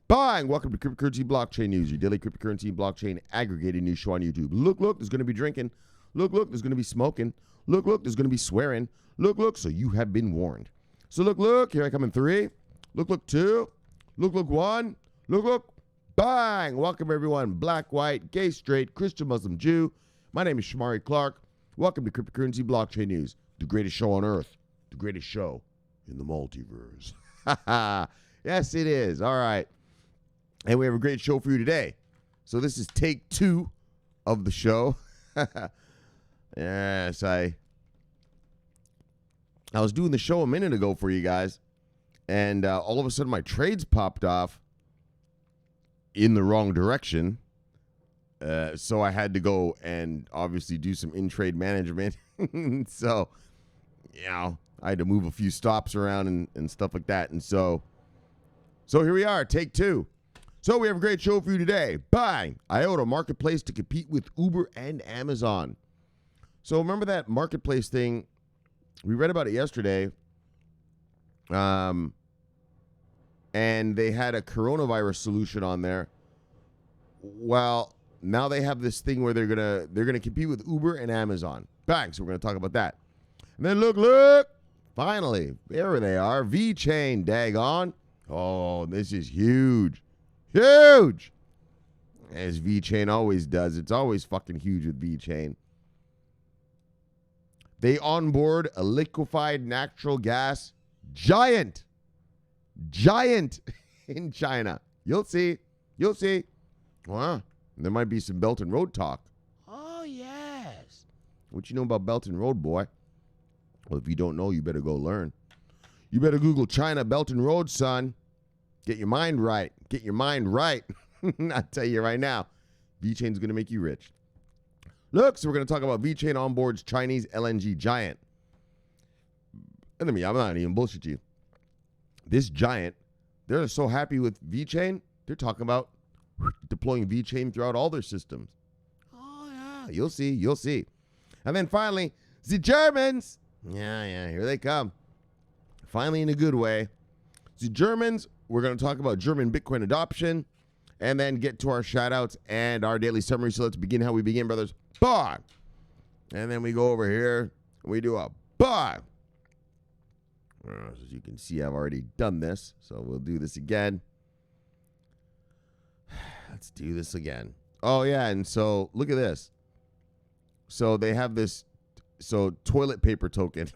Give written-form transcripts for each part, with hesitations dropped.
Bang! Welcome to Cryptocurrency Blockchain News, your daily cryptocurrency blockchain aggregated news show on YouTube. Look, there's going to be drinking. Look, there's going to be smoking. Look, there's going to be swearing. Look, so you have been warned. So look, here I come in 3. Look, 2. Look, 1. Look, bang! Welcome everyone, black, white, gay, straight, Christian, Muslim, Jew. My name is Shomari Clarke. Welcome to Cryptocurrency Blockchain News, the greatest show on earth, the greatest show in the multiverse. Yes, it is. All right. And we have a great show for you today. So this is take 2 of the show. Yes, I was doing the show a minute ago for you guys, and all of a sudden my trades popped off in the wrong direction. So I had to go and obviously do some in-trade management. So, I had to move a few stops around and stuff like that. And so here we are, take 2. So we have a great show for you today. Buying IOTA marketplace to compete with Uber and Amazon. So remember that marketplace thing? We read about it yesterday. And they had a coronavirus solution on there. Well, now they have this thing where they're gonna compete with Uber and Amazon. Bang! So we're gonna talk about that. And then look! Finally, there they are. VeChain, daggone. Oh, this is huge. Huge! As VeChain always does. It's always fucking huge with VeChain. They onboard a liquefied natural gas giant in China. You'll see. Wow. There might be some Belt and Road talk. Oh, yes. What you know about Belt and Road, boy? Well, if you don't know, you better go learn. You better Google China Belt and Road, son. Get your mind right. I tell you right now, VeChain's going to make you rich. Look, so we're going to talk about VeChain onboards Chinese LNG giant. And I'm not even bullshit you. This giant, they're so happy with VeChain, they're talking about deploying VeChain throughout all their systems. Oh, yeah. You'll see. And then finally, the Germans. Yeah, here they come. Finally in a good way. The Germans, we're going to talk about German Bitcoin adoption and then get to our shout-outs and our daily summary. So let's begin how we begin, brothers. Bye. And then we go over here and we do a bye. As you can see, I've already done this, so we'll do this again. Let's do this again. Oh, yeah, and so look at this. So they have this toilet paper token.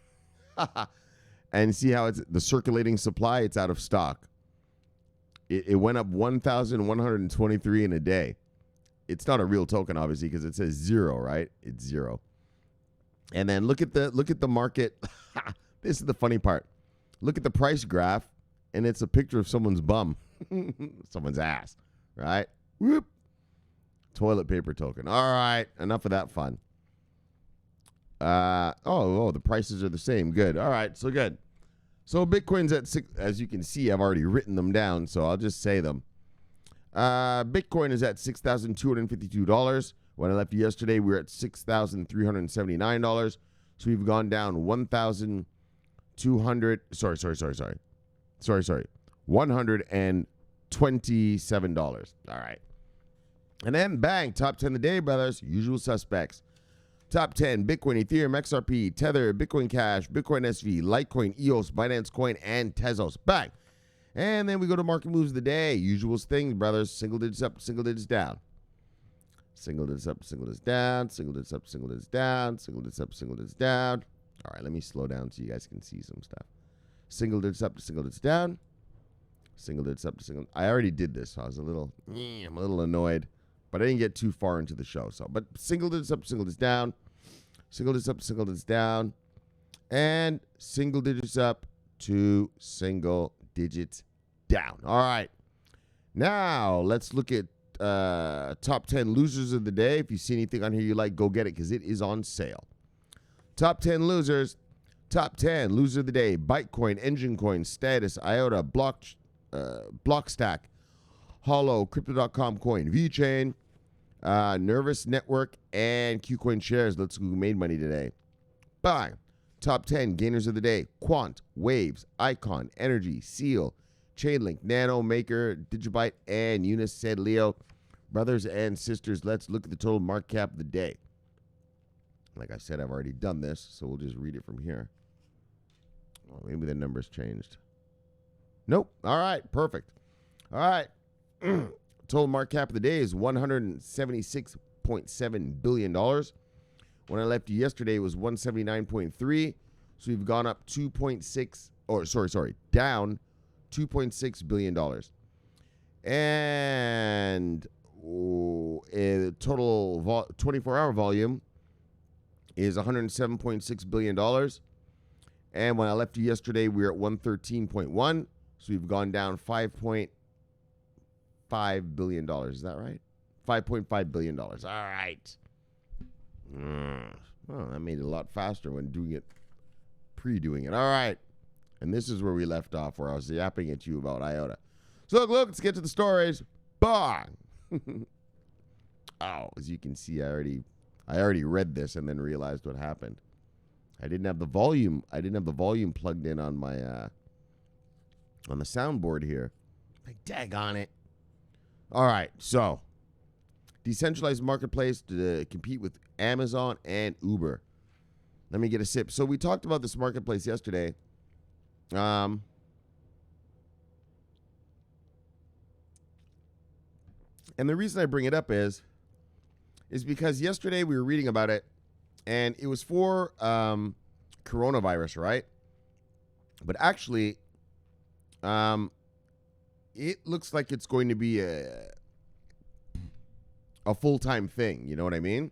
And see how it's the circulating supply, it's out of stock. It went up 1,123 in a day. It's not a real token, obviously, because it says 0, right? It's 0. And then look at the market. This is the funny part. Look at the price graph, and it's a picture of someone's bum. Someone's ass, right? Whoop. Toilet paper token. All right, enough of that fun. The prices are the same. Good. All right, so good. So Bitcoin's at 6, as you can see, I've already written them down, so I'll just say them. Bitcoin is at $6,252. When I left you yesterday, we were at $6,379. So we've gone down $127. All right. And then bang, top 10 of the day, brothers. Usual suspects. Top 10, Bitcoin, Ethereum, XRP, Tether, Bitcoin Cash, Bitcoin SV, Litecoin, EOS, Binance Coin, and Tezos. Bang. And then we go to market moves of the day. Usual things, brothers. Single digits up, single digits down. Single digits up, single digits down. Single digits up, single digits down. Single digits up, single digits down. All right, let me slow down so you guys can see some stuff. Single digits up to single digits down. Single digits up to single. I already did this, so I'm a little annoyed. But I didn't get too far into the show. But single digits up, single digits down. Single digits up, single digits down. And single digits up to single digits down. All right. Now, let's look at top 10 losers of the day. If you see anything on here you like, go get it because it is on sale. Top 10 losers. Top 10 loser of the day. Bytecoin, Engine Coin, Status, IOTA, Blockstack, Hollow, Crypto.com Coin, VeChain, Nervous Network, and KuCoin shares. Let's see who made money today. Bye. Top 10 gainers of the day. Quant, Waves, Icon, Energy, Seal, Chainlink, Nano, Maker, Digibyte, and Eunice said, Leo, brothers and sisters, let's look at the total market cap of the day. Like I said, I've already done this, so we'll just read it from here. Oh, maybe the number's changed. Nope. All right, perfect. All right. Total market cap of the day is $176.7 billion. When I left you yesterday, it was 179.3. So we've gone up down $2.6 billion. And total 24-hour volume is $107.6 billion. And when I left you yesterday, we were at 113.1. So we've gone down $5.5 billion. Is that right? $5.5 billion. All right. Well, that made it a lot faster when doing it, pre-doing it. All right. And this is where we left off, where I was yapping at you about IOTA. So look, let's get to the stories. Bang! Oh, as you can see, I already read this and then realized what happened. I didn't have the volume plugged in on my on the soundboard here. Like, daggone it. All right, so decentralized marketplace to compete with Amazon and Uber. Let me get a sip. So we talked about this marketplace yesterday. And the reason I bring it up is because yesterday we were reading about it, and it was for coronavirus, right? But actually, it looks like it's going to be a full-time thing. You know what I mean?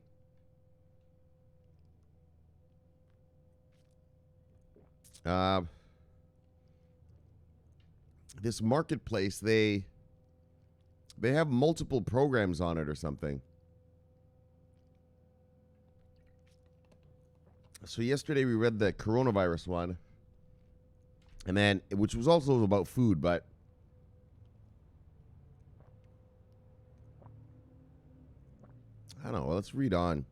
This marketplace, they have multiple programs on it or something. So yesterday we read the coronavirus one, and then, which was also about food, but I don't know. Let's read on.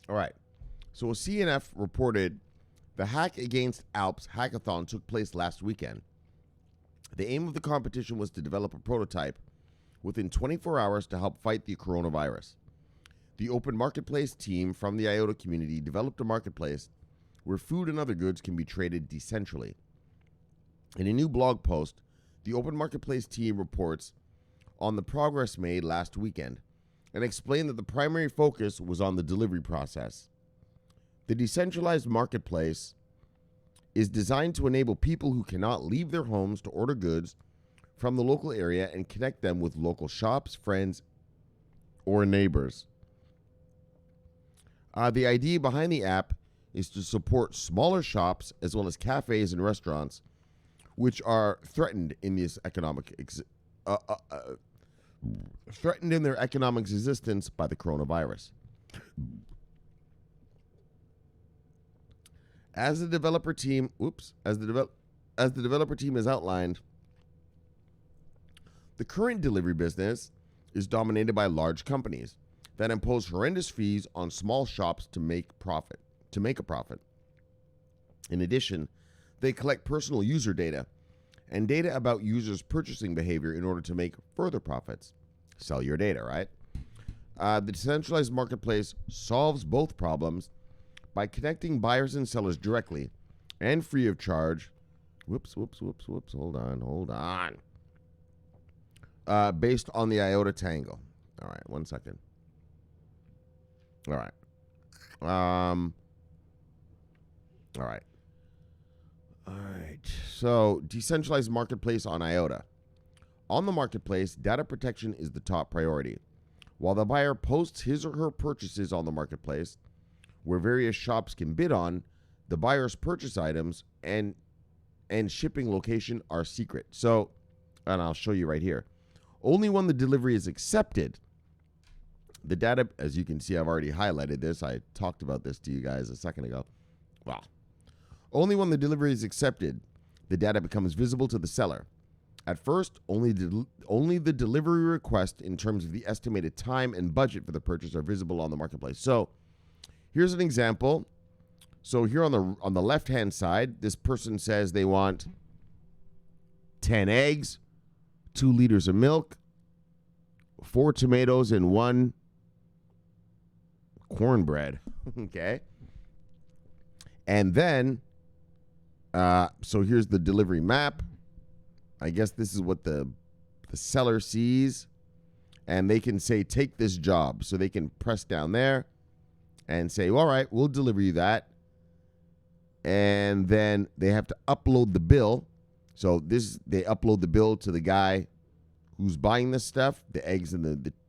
All right. So CNF reported the Hack Against Alps hackathon took place last weekend. The aim of the competition was to develop a prototype within 24 hours to help fight the coronavirus. The open marketplace team from the IOTA community developed a marketplace where food and other goods can be traded decentrally. In a new blog post, the open marketplace team reports on the progress made last weekend and explained that the primary focus was on the delivery process. The decentralized marketplace is designed to enable people who cannot leave their homes to order goods from the local area and connect them with local shops, friends, or neighbors. The idea behind the app is to support smaller shops as well as cafes and restaurants, which are threatened in this threatened in their economic existence by the coronavirus. As the developer team has outlined, the current delivery business is dominated by large companies that impose horrendous fees on small shops to make a profit. In addition, they collect personal user data and data about users' purchasing behavior in order to make further profits. Sell your data, right? The decentralized marketplace solves both problems by connecting buyers and sellers directly and free of charge. Hold on. Based on the IOTA Tango. All right, 1 second. All right. So, decentralized marketplace on IOTA. On the marketplace, data protection is the top priority. While the buyer posts his or her purchases on the marketplace, where various shops can bid on, the buyer's purchase items and shipping location are secret. So, and I'll show you right here. Only when the delivery is accepted, the data, as you can see, I've already highlighted this. I talked about this to you guys a second ago. Well, only when the delivery is accepted, the data becomes visible to the seller. At first, only the delivery request in terms of the estimated time and budget for the purchase are visible on the marketplace. So here's an example. So here on the left-hand side, this person says they want 10 eggs, 2 liters of milk, 4 tomatoes, and 1 cornbread. Okay. And then, so here's the delivery map. I guess this is what the seller sees. And they can say, take this job. So they can press down there and say, all right, we'll deliver you that. And then they have to upload the bill. So they upload the bill to the guy who's buying this stuff, the eggs and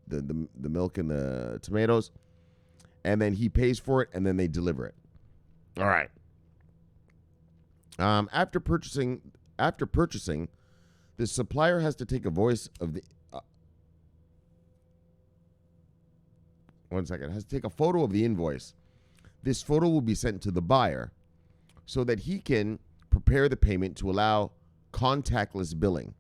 the milk and the tomatoes. And then he pays for it, and then they deliver it. All right. After purchasing, the supplier has to take a voice of the. Has to take a photo of the invoice. This photo will be sent to the buyer so that he can prepare the payment to allow contactless billing.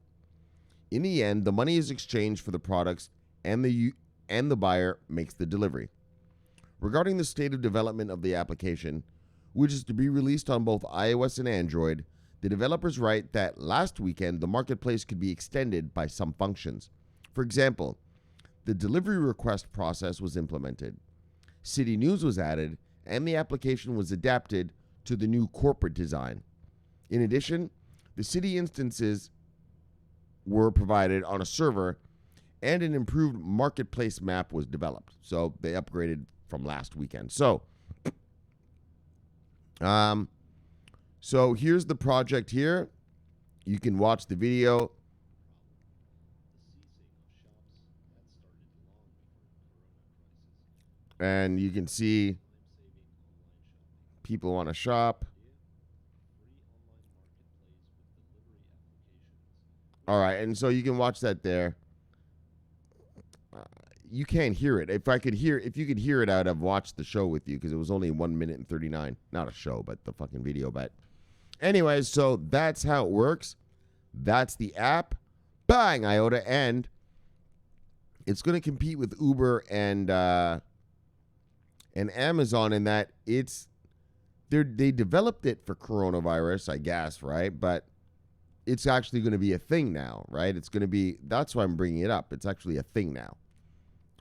In the end, the money is exchanged for the products, and the buyer makes the delivery. Regarding the state of development of the application, which is to be released on both iOS and Android, the developers write that last weekend the marketplace could be extended by some functions. For example, the delivery request process was implemented, City News was added, and the application was adapted to the new corporate design. In addition, the city instances were provided on a server, and an improved marketplace map was developed. So they upgraded from last weekend. So here's the project here. You can watch the video. And you can see people want to shop. All right, and so you can watch that there. You can't hear it. If you could hear it, I'd have watched the show with you because it was only 1 minute and 39. Not a show, but the fucking video. But anyways, so that's how it works. That's the app. Bang, IOTA, and it's going to compete with Uber and Amazon in that they developed it for coronavirus, I guess, right? But it's actually going to be a thing now, right? It's going to be, that's why I'm bringing it up. It's actually a thing now.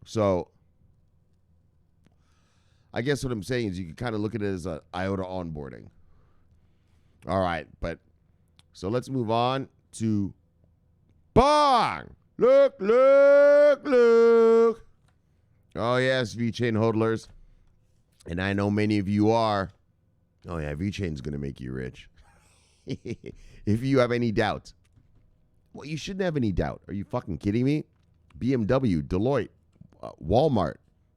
So I guess what I'm saying is you can kind of look at it as an IOTA onboarding. All right, but so let's move on to bang. Look. Oh, yes, VeChain hodlers. And I know many of you are. Oh, yeah, VeChain's going to make you rich. If you have any doubt. Well, you shouldn't have any doubt. Are you fucking kidding me? BMW, Deloitte, Walmart,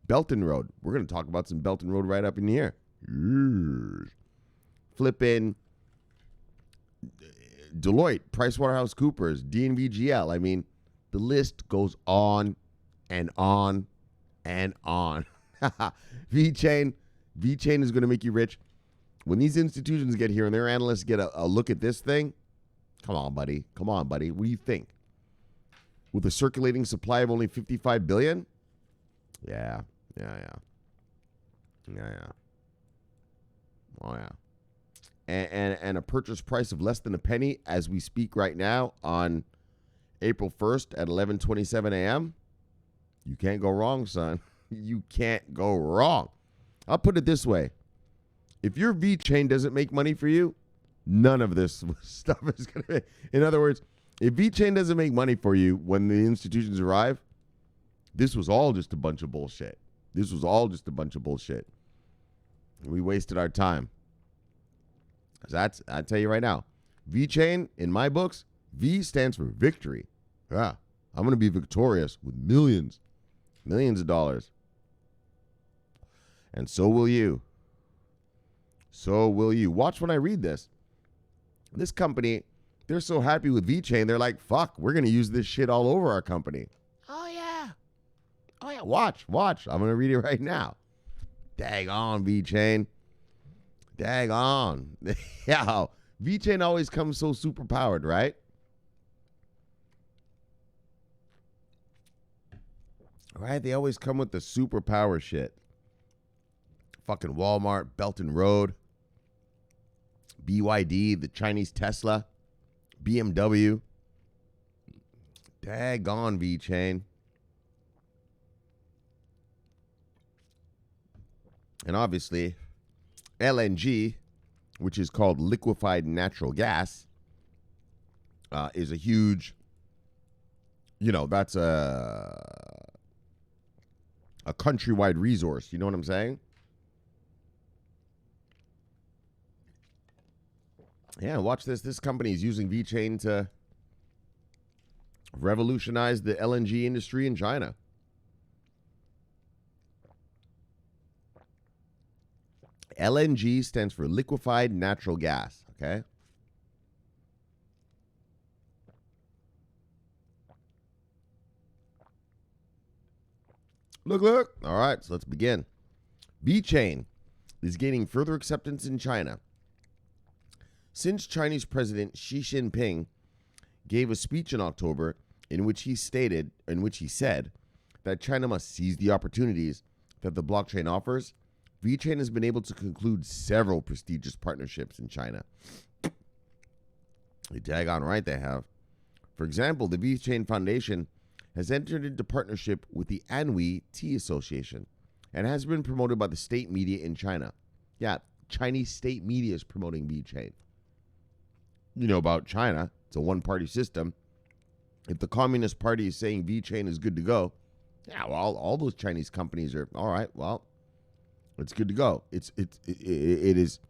Belton Road. We're going to talk about some Belton Road right up in here. Flipping Deloitte, PricewaterhouseCoopers, DNVGL. I mean, the list goes on and on and on. VeChain is going to make you rich. When these institutions get here and their analysts get a look at this thing, come on, buddy. What do you think? With a circulating supply of only 55 billion? Yeah. Oh, yeah. And a purchase price of less than a penny as we speak right now on April 1st at 11:27 a.m. You can't go wrong, son. You can't go wrong. I'll put it this way. If your VeChain doesn't make money for you, none of this stuff is going to. In other words, if VeChain doesn't make money for you when the institutions arrive, this was all just a bunch of bullshit. We wasted our time. I tell you right now, VeChain, in my books, V stands for victory. Yeah, I'm going to be victorious with millions of dollars. And so will you. Watch when I read this. This company, they're so happy with VeChain, they're like, fuck, we're going to use this shit all over our company. Oh, yeah. Watch. I'm going to read it right now. Dag on, VeChain. Dag on. Yeah, VeChain always comes so super powered, right? Right? They always come with the superpower shit. Fucking Walmart, Belt and Road, BYD, the Chinese Tesla, BMW. Daggone VeChain. And obviously, LNG, which is called liquefied natural gas, is a huge, that's a countrywide resource. You know what I'm saying? Yeah, watch this. This company is using VeChain to revolutionize the LNG industry in China. LNG stands for liquefied natural gas, okay? Look. All right, so let's begin. VeChain is gaining further acceptance in China. Since Chinese President Xi Jinping gave a speech in October in which he said that China must seize the opportunities that the blockchain offers, VeChain has been able to conclude several prestigious partnerships in China. You're daggone right they have. For example, the VeChain Foundation has entered into partnership with the Anhui Tea Association and has been promoted by the state media in China. Yeah, Chinese state media is promoting VeChain. You know about China. It's a one-party system. If the Communist Party is saying VeChain is good to go, yeah, well, all those Chinese companies are, all right, well, it's good to go. It is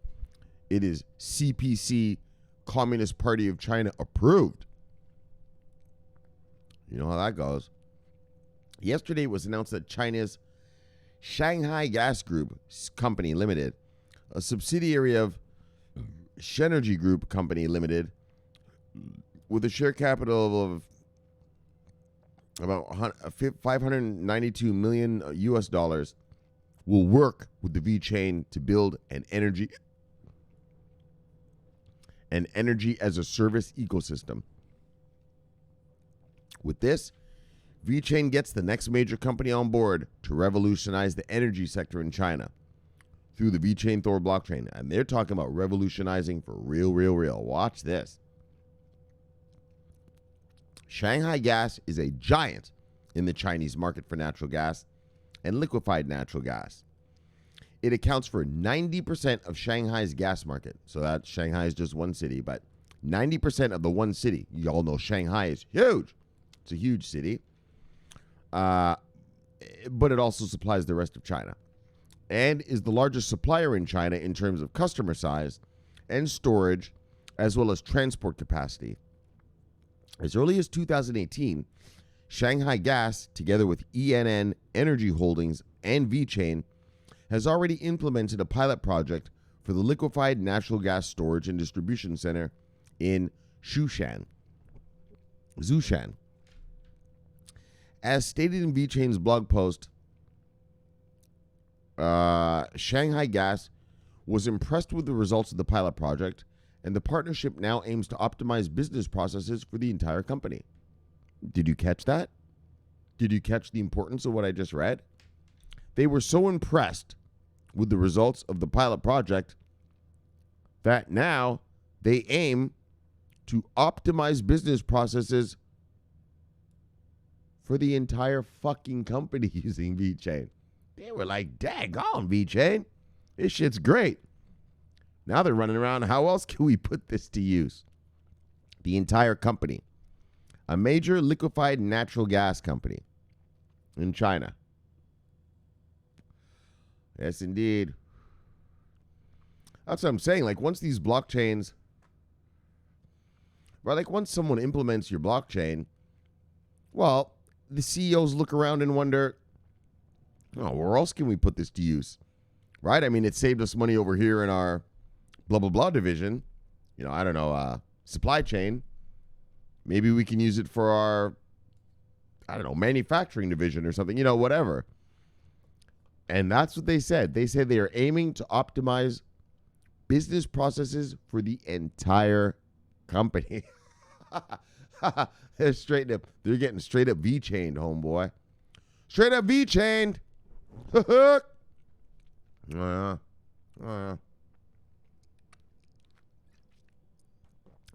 CPC, Communist Party of China approved. You know how that goes. Yesterday it was announced that China's Shanghai Gas Group Company Limited, a subsidiary of Shenergy Group Company Limited, with a share capital of about $592 million US dollars, will work with the VeChain to build an energy as a service ecosystem. With this, VeChain gets the next major company on board to revolutionize the energy sector in China through the VeChain Thor blockchain. And they're talking about revolutionizing for real. Watch this. Shanghai Gas is a giant in the Chinese market for natural gas and liquefied natural gas. It accounts for 90% of Shanghai's gas market. So that Shanghai is just one city, but 90% of the one city. You all know Shanghai is huge. It's a huge city. But it also supplies the rest of China and is the largest supplier in China in terms of customer size and storage, as well as transport capacity. As early as 2018, Shanghai Gas, together with ENN Energy Holdings and VeChain, has already implemented a pilot project for the liquefied natural gas storage and distribution center in Zhoushan. As stated in VeChain's blog post, Shanghai Gas was impressed with the results of the pilot project, and the partnership now aims to optimize business processes for the entire company. Did you catch that? Did you catch the importance of what I just read? They were so impressed with the results of the pilot project that now they aim to optimize business processes for the entire fucking company using VeChain. They were like, daggone VeChain, this shit's great. Now they're running around, how else can we put this to use? The entire company. A major liquefied natural gas company in China. Yes, indeed. That's what I'm saying. Like, once these blockchains, right, like once someone implements your blockchain, well, the CEOs look around and wonder, oh, where else can we put this to use? Right? I mean, it saved us money over here in our blah, blah, blah division. You know, I don't know, supply chain. Maybe we can use it for our, I don't know, manufacturing division or something, you know, whatever. And that's what they said. They said they are aiming to optimize business processes for the entire company. They're getting straight up VeChained, homeboy. Straight up VeChain.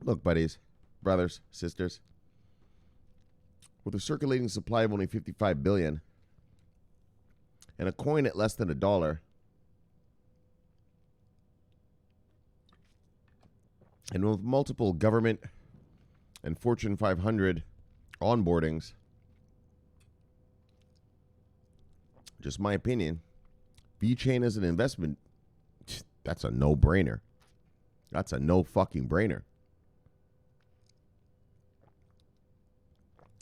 Look, buddies, brothers, sisters. With a circulating supply of only 55 billion and a coin at less than $1, and with multiple government and Fortune 500 onboardings, just my opinion, VeChain as an investment, that's a no-brainer. That's a no fucking brainer.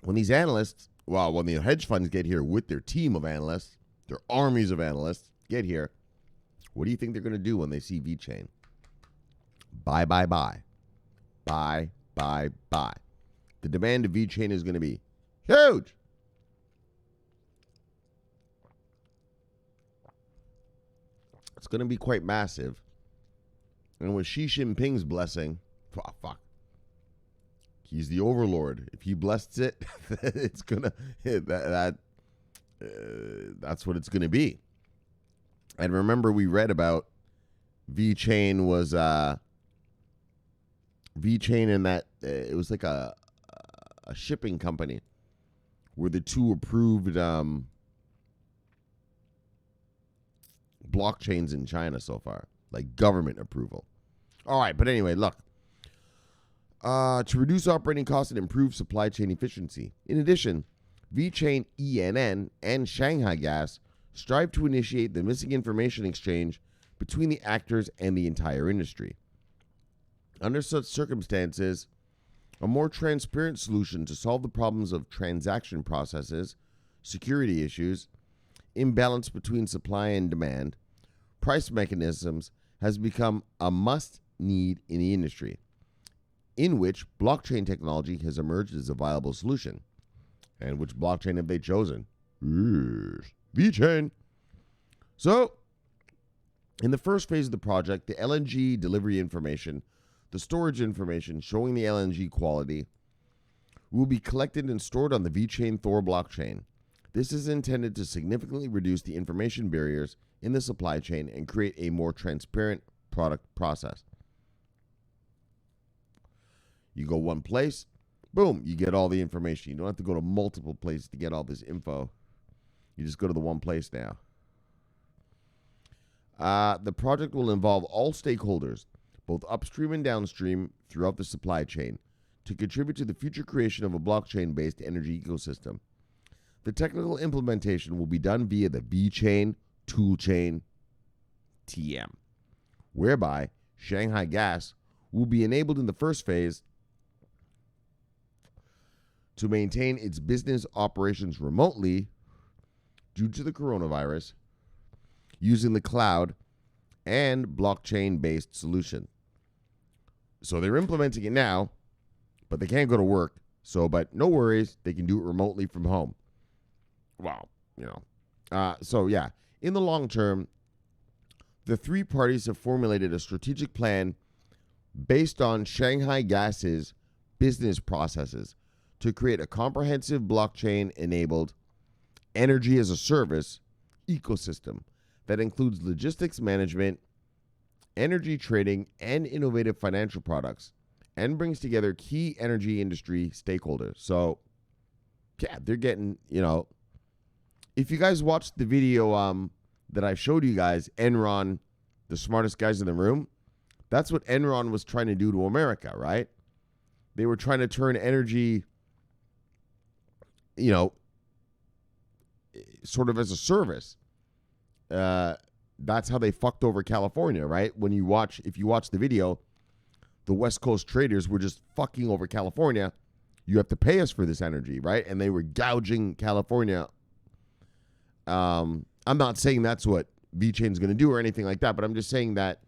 When these analysts, when the hedge funds get here with their team of analysts, their armies of analysts get here, what do you think they're going to do when they see VeChain? Buy, buy, buy. Buy, buy, buy. The demand of VeChain is going to be huge. It's going to be quite massive. And with Xi Jinping's blessing, fuck. He's the overlord. If he blesses it, it's gonna that's what it's gonna be. And remember, we read about VeChain was VeChain, and that it was like a shipping company where the two approved blockchains in China so far, like government approval. All right, but anyway, look. To reduce operating costs and improve supply chain efficiency. In addition, VeChain ENN and Shanghai Gas strive to initiate the missing information exchange between the actors and the entire industry. Under such circumstances, a more transparent solution to solve the problems of transaction processes, security issues, imbalance between supply and demand, price mechanisms has become a must-need in the industry, in which blockchain technology has emerged as a viable solution. And which blockchain have they chosen? VeChain. So, in the first phase of the project, the LNG delivery information, the storage information showing the LNG quality, will be collected and stored on the VeChain Thor blockchain. This is intended to significantly reduce the information barriers in the supply chain and create a more transparent product process. You go one place, boom, you get all the information. You don't have to go to multiple places to get all this info. You just go to the one place now. The project will involve all stakeholders, both upstream and downstream, throughout the supply chain, to contribute to the future creation of a blockchain-based energy ecosystem. The technical implementation will be done via the VeChain toolchain TM, whereby Shanghai Gas will be enabled in the first phase to maintain its business operations remotely due to the coronavirus using the cloud and blockchain-based solution. So they're implementing it now, but they can't go to work. But no worries, they can do it remotely from home. Wow, in the long term, the three parties have formulated a strategic plan based on Shanghai Gas's business processes to create a comprehensive blockchain-enabled energy-as-a-service ecosystem that includes logistics management, energy trading, and innovative financial products, and brings together key energy industry stakeholders. So, yeah, they're getting, if you guys watched the video that I showed you guys, Enron, the smartest guys in the room, that's what Enron was trying to do to America, right? They were trying to turn energy, sort of as a service. That's how they fucked over California, right? If you watch the video, the West Coast traders were just fucking over California. You have to pay us for this energy, right? And they were gouging California. I'm not saying that's what VeChain's going to do or anything like that, but I'm just saying that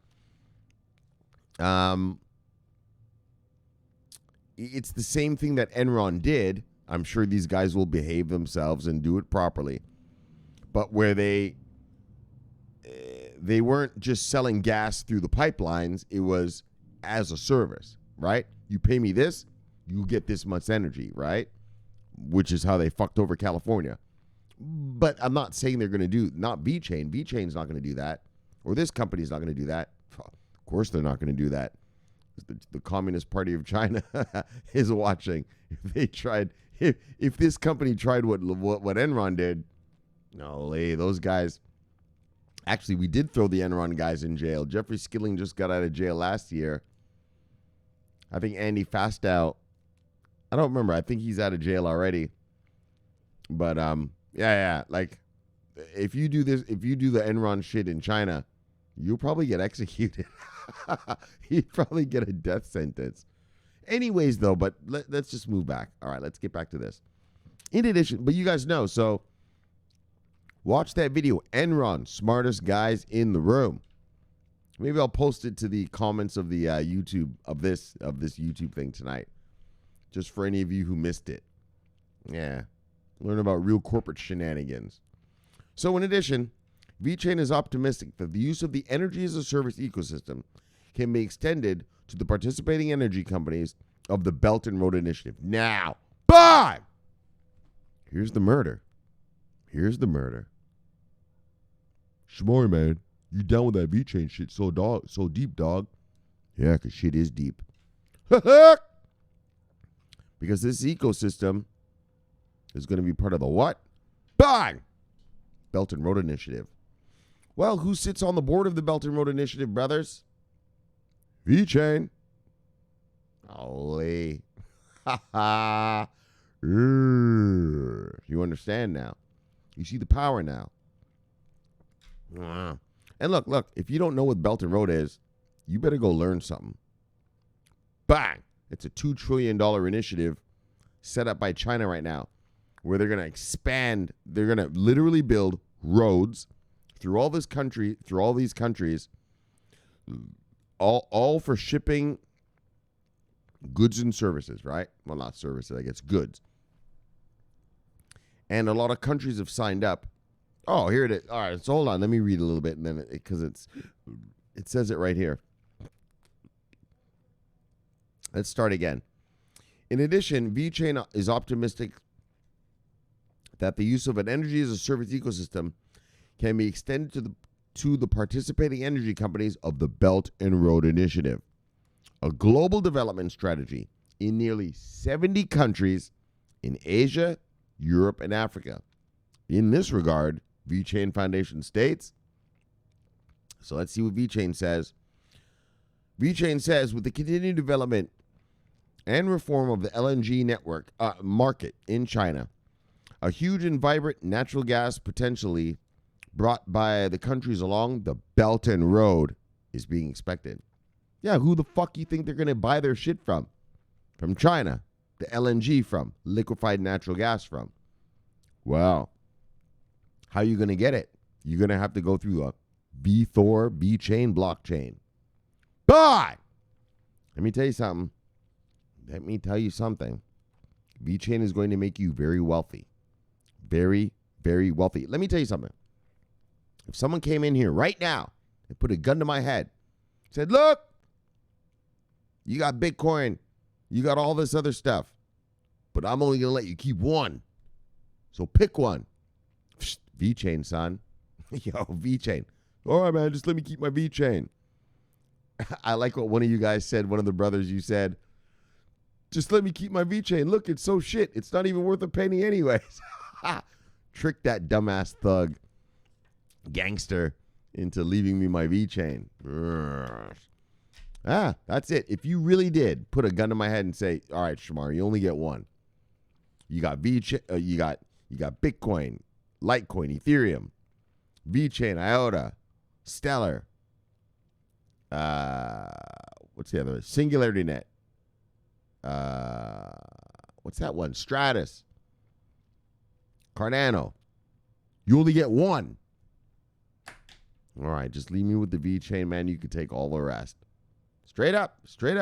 it's the same thing that Enron did. I'm sure these guys will behave themselves and do it properly. But where they weren't just selling gas through the pipelines, it was as a service, right? You pay me this, you get this much energy, right? Which is how they fucked over California. But I'm not saying they're going to not VeChain. VeChain's not going to do that. Or this company's not going to do that. Of course they're not going to do that. The Communist Party of China is watching. If this company tried what Enron did, no, those guys. Actually, we did throw the Enron guys in jail. Jeffrey Skilling just got out of jail last year. I think Andy Fastow, I don't remember. I think he's out of jail already. But yeah. Like, if you do the Enron shit in China, you'll probably get executed. You'd probably get a death sentence. Anyways, though, but let's just move back. All right, let's get back to this. In addition, but you guys know, so watch that video. Enron, smartest guys in the room. Maybe I'll post it to the comments of the YouTube of this YouTube thing tonight, just for any of you who missed it. Yeah, learn about real corporate shenanigans. So in addition, VeChain is optimistic that the use of the energy as a service ecosystem can be extended to the participating energy companies of the Belt and Road Initiative. Now, bye! Here's the murder. Shomari, man, you down with that VeChain shit so deep, dog? Yeah, because shit is deep. Because this ecosystem is going to be part of the what? Bang! Belt and Road Initiative. Well, who sits on the board of the Belt and Road Initiative, brothers? VeChain. Ollie. Ha ha. You understand now. You see the power now. And look, if you don't know what Belt and Road is, you better go learn something. Bang! It's a $2 trillion initiative set up by China right now, where they're going to expand. They're going to literally build roads through all these countries, all for shipping goods and services, right? Well, not services, I guess goods. And a lot of countries have signed up. Oh, here it is. All right, so hold on. Let me read a little bit, and then because it says it right here. Let's start again. In addition, VeChain is optimistic that the use of an energy as a service ecosystem can be extended to the participating energy companies of the Belt and Road Initiative, a global development strategy in nearly 70 countries in Asia, Europe, and Africa. In this regard, VeChain Foundation states, so let's see what VeChain says. VeChain says, with the continued development and reform of the LNG network market in China, a huge and vibrant natural gas potentially brought by the countries along the Belt and Road is being expected. Yeah, who the fuck you think they're going to buy their shit from? From China. The LNG from. Liquefied natural gas from. Well, how are you going to get it? You're going to have to go through a VeChain blockchain. But let me tell you something. VeChain is going to make you very wealthy. Very, very wealthy. Let me tell you something. If someone came in here right now and put a gun to my head, said, look, you got Bitcoin, you got all this other stuff, but I'm only going to let you keep one. So pick one. VeChain, son. Yo, VeChain. All right, man, just let me keep my VeChain. I like what one of you guys said, one of the brothers you said, just let me keep my VeChain. Look, it's so shit. It's not even worth a penny anyways. Trick that dumbass thug gangster into leaving me my VeChain. That's it. If you really did put a gun to my head and say, all right, Shomari, you only get one. You got VeChain, you got Bitcoin, Litecoin, Ethereum, VeChain, IOTA, Stellar. What's the other? Singularity Net. What's that one? Stratus. Cardano. You only get one. All right, just leave me with the VeChain, man. You can take all the rest. Straight up,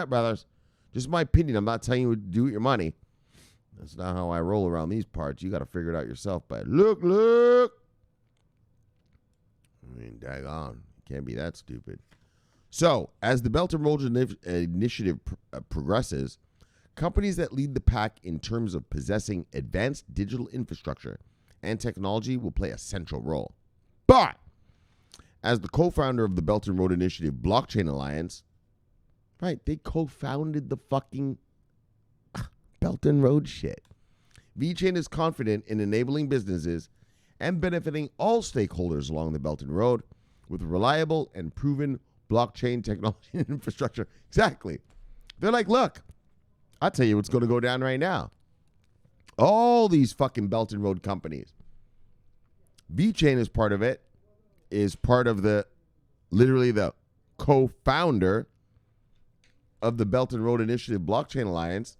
brothers. Just my opinion. I'm not telling you what to do with your money. That's not how I roll around these parts. You got to figure it out yourself. But look. I mean, daggone. Can't be that stupid. So, as the Belt and Road Initiative progresses, companies that lead the pack in terms of possessing advanced digital infrastructure and technology will play a central role. But as the co-founder of the Belt and Road Initiative Blockchain Alliance, right, they co-founded the fucking Belt and Road shit. VeChain is confident in enabling businesses and benefiting all stakeholders along the Belt and Road with reliable and proven blockchain technology and infrastructure. Exactly. They're like, look, I'll tell you what's going to go down right now. All these fucking Belt and Road companies. VeChain is part of it, is part of literally the co-founder of the Belt and Road Initiative Blockchain Alliance,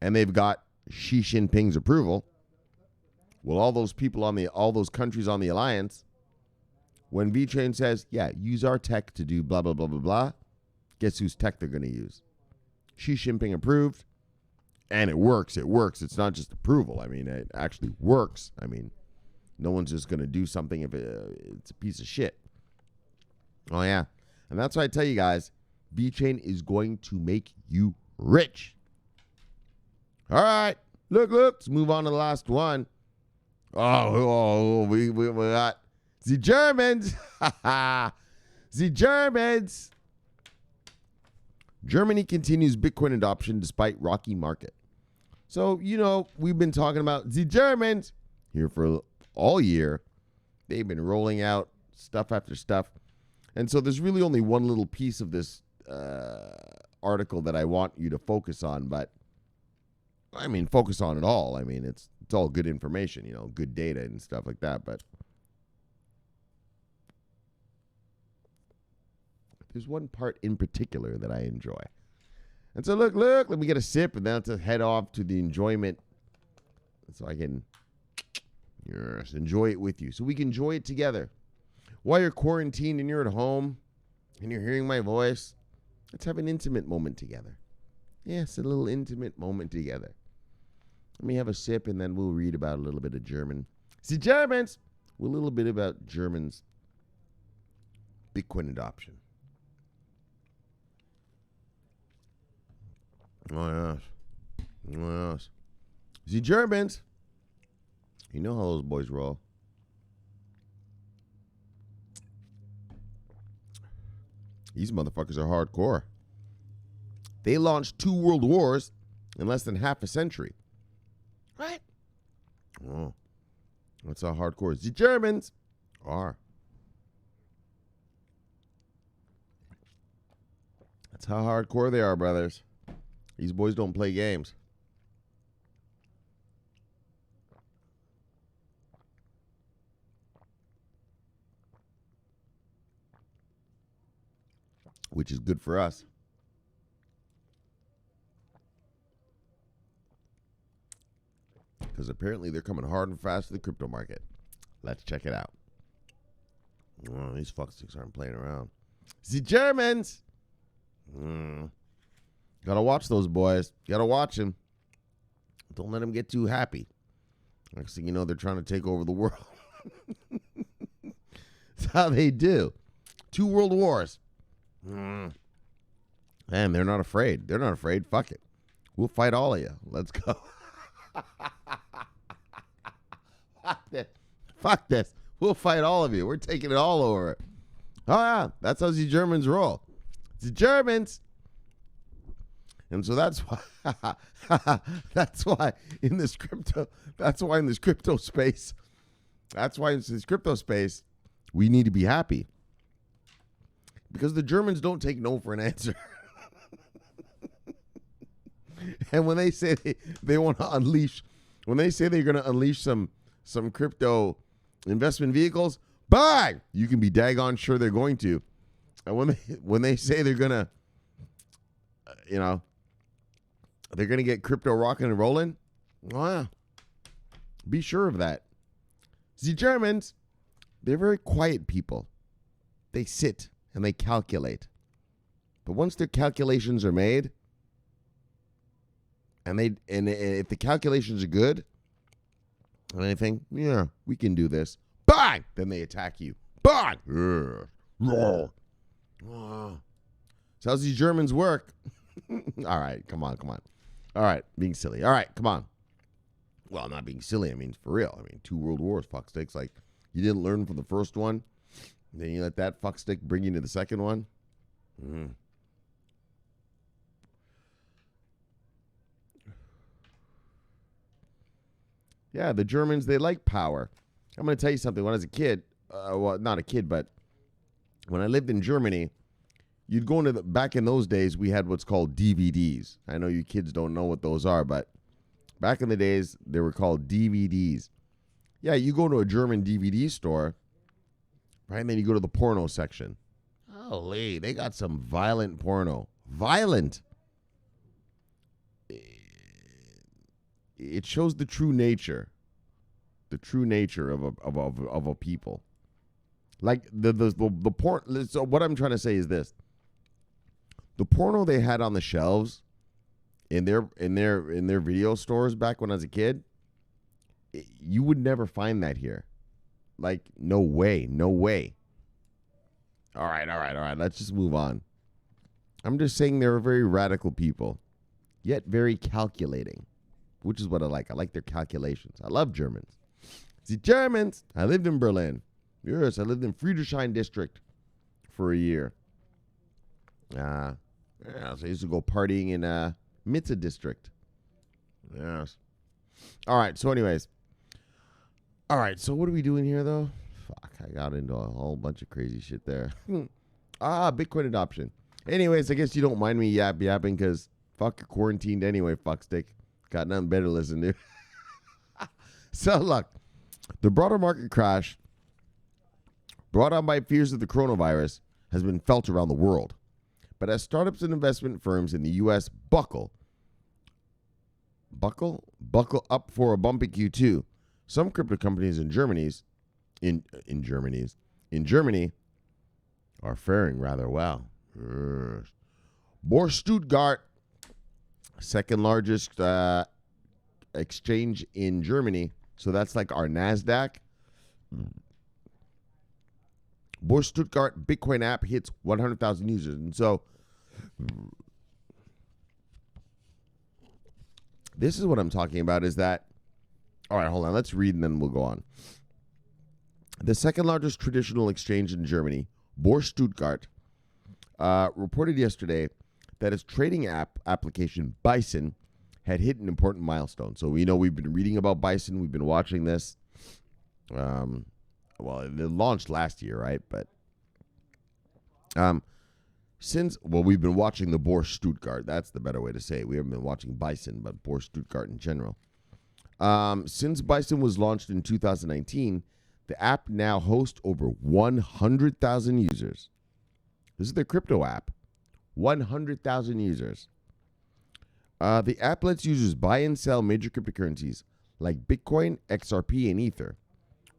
and they've got Xi Jinping's approval. Well, all those people all those countries on the alliance, when VeChain says, yeah, use our tech to do blah, blah, blah, blah, blah, guess whose tech they're going to use? Xi Jinping approved, and it works. It works. It's not just approval. I mean, it actually works. I mean, no one's just going to do something if it's a piece of shit. Oh, yeah. And that's why I tell you guys, VeChain is going to make you rich. All right. Look. Let's move on to the last one. We got the Germans. The Germans. Germany continues Bitcoin adoption despite rocky market. So, we've been talking about the Germans here for all year. They've been rolling out stuff after stuff. And so there's really only one little piece of this article that I want you to focus on. But, I mean, focus on it all. I mean, it's all good information, good data and stuff like that. But there's one part in particular that I enjoy. And so look, let me get a sip and then to head off to the enjoyment so I can enjoy it with you. So we can enjoy it together. While you're quarantined and you're at home and you're hearing my voice, let's have an intimate moment together. Yes, a little intimate moment together. Let me have a sip and then we'll read about a little bit of German. See, Germans, a little bit about Germans' Bitcoin adoption. Oh, yes. The Germans, you know how those boys roll. These motherfuckers are hardcore. They launched 2 world wars in less than half a century. Right? Oh, that's how hardcore the Germans are. That's how hardcore they are, brothers. These boys don't play games. Which is good for us. Because apparently they're coming hard and fast to the crypto market. Let's check it out. Oh, these fucksticks aren't playing around. The Germans! Gotta watch those boys. Gotta watch them. Don't let them get too happy. Next thing you know, they're trying to take over the world. That's how they do. 2 world wars. Man, they're not afraid. They're not afraid. Fuck it. We'll fight all of you. Let's go. Fuck this. We'll fight all of you. We're taking it all over. Oh, yeah. That's how the Germans roll. The Germans. And so that's why in this crypto space, we need to be happy. Because the Germans don't take no for an answer. And when they say they want to unleash, when they say they're going to unleash some crypto investment vehicles, bang! You can be daggone sure they're going to. And when they say they're going to, they're going to get crypto rocking and rolling, oh yeah, be sure of that. The Germans, they're very quiet people. They sit and they calculate. But once their calculations are made, and if the calculations are good, and they think, yeah, we can do this, bang! Then they attack you. Bang! So how's these Germans work? All right, come on. All right, being silly. All right, come on. Well, I'm not being silly. I mean, for real. I mean, 2 world wars, fucksticks. Like, you didn't learn from the first one, then you let that fuckstick bring you to the second one. Yeah, the Germans, they like power. I'm going to tell you something. When I was a kid, well, not a kid, but when I lived in Germany, you'd go into back in those days, we had what's called DVDs. I know you kids don't know what those are, but back in the days, they were called DVDs. Yeah, you go to a German DVD store, right? And then you go to the porno section. Holy, they got some violent porno. Violent. It shows the true nature of a people. Like the porn. So what I'm trying to say is this: the porno they had on the shelves in their video stores back when I was a kid, you would never find that here. Like, no way. All right. Let's just move on. I'm just saying they're very radical people, yet very calculating, which is what I like. I like their calculations. I love Germans. See, Germans. I lived in Berlin. Yes, I lived in Friedrichshain district for a year. Yeah, so I used to go partying in Mitte district. Yes. All right, so anyways. All right, so what are we doing here, though? Fuck, I got into a whole bunch of crazy shit there. Bitcoin adoption. Anyways, I guess you don't mind me yapping because fuck, you're quarantined anyway, fuckstick. Got nothing better to listen to. So, look, the broader market crash brought on by fears of the coronavirus has been felt around the world. But as startups and investment firms in the U.S. buckle up for a bumpy Q2, some crypto companies in Germany are faring rather well. Bourse Stuttgart, second largest exchange in Germany, so that's like our NASDAQ. Bourse Stuttgart Bitcoin app hits 100,000 users. And so this is what I'm talking about is that, all right, hold on. Let's read and then we'll go on. The second largest traditional exchange in Germany, Bourse Stuttgart, reported yesterday that its trading application, Bison, had hit an important milestone. So we know we've been reading about Bison. We've been watching this. Well, it launched last year, right? But we've been watching the Bourse Stuttgart. That's the better way to say it. We haven't been watching Bison, but Bourse Stuttgart in general. Since Bison was launched in 2019, the app now hosts over 100,000 users. This is their crypto app. 100,000 users. The app lets users buy and sell major cryptocurrencies like Bitcoin, XRP, and Ether.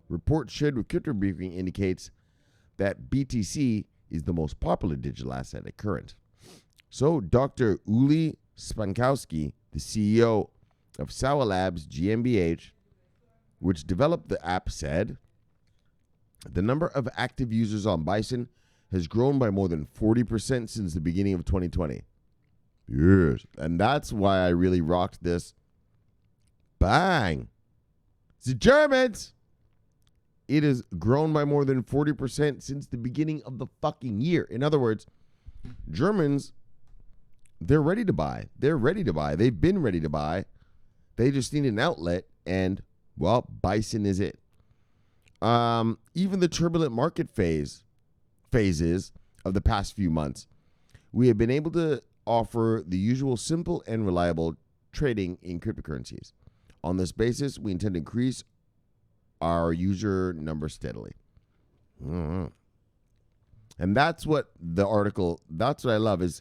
Report shared with Crypto Briefing indicates that BTC is the most popular digital asset at current. So Dr. Uli Spankowski, the CEO of Sawa Labs GmbH, which developed the app, said, the number of active users on Bison has grown by more than 40% since the beginning of 2020. Yes, and that's why I really rocked this. Bang! The Germans! It has grown by more than 40% since the beginning of the fucking year. In other words, Germans, they're ready to buy. They're ready to buy. They've been ready to buy. They just need an outlet, and, well, Bison is it. Even the turbulent market phases of the past few months, we have been able to offer the usual simple and reliable trading in cryptocurrencies. On this basis, we intend to increase our user number steadily. And that's what the article, that's what I love is,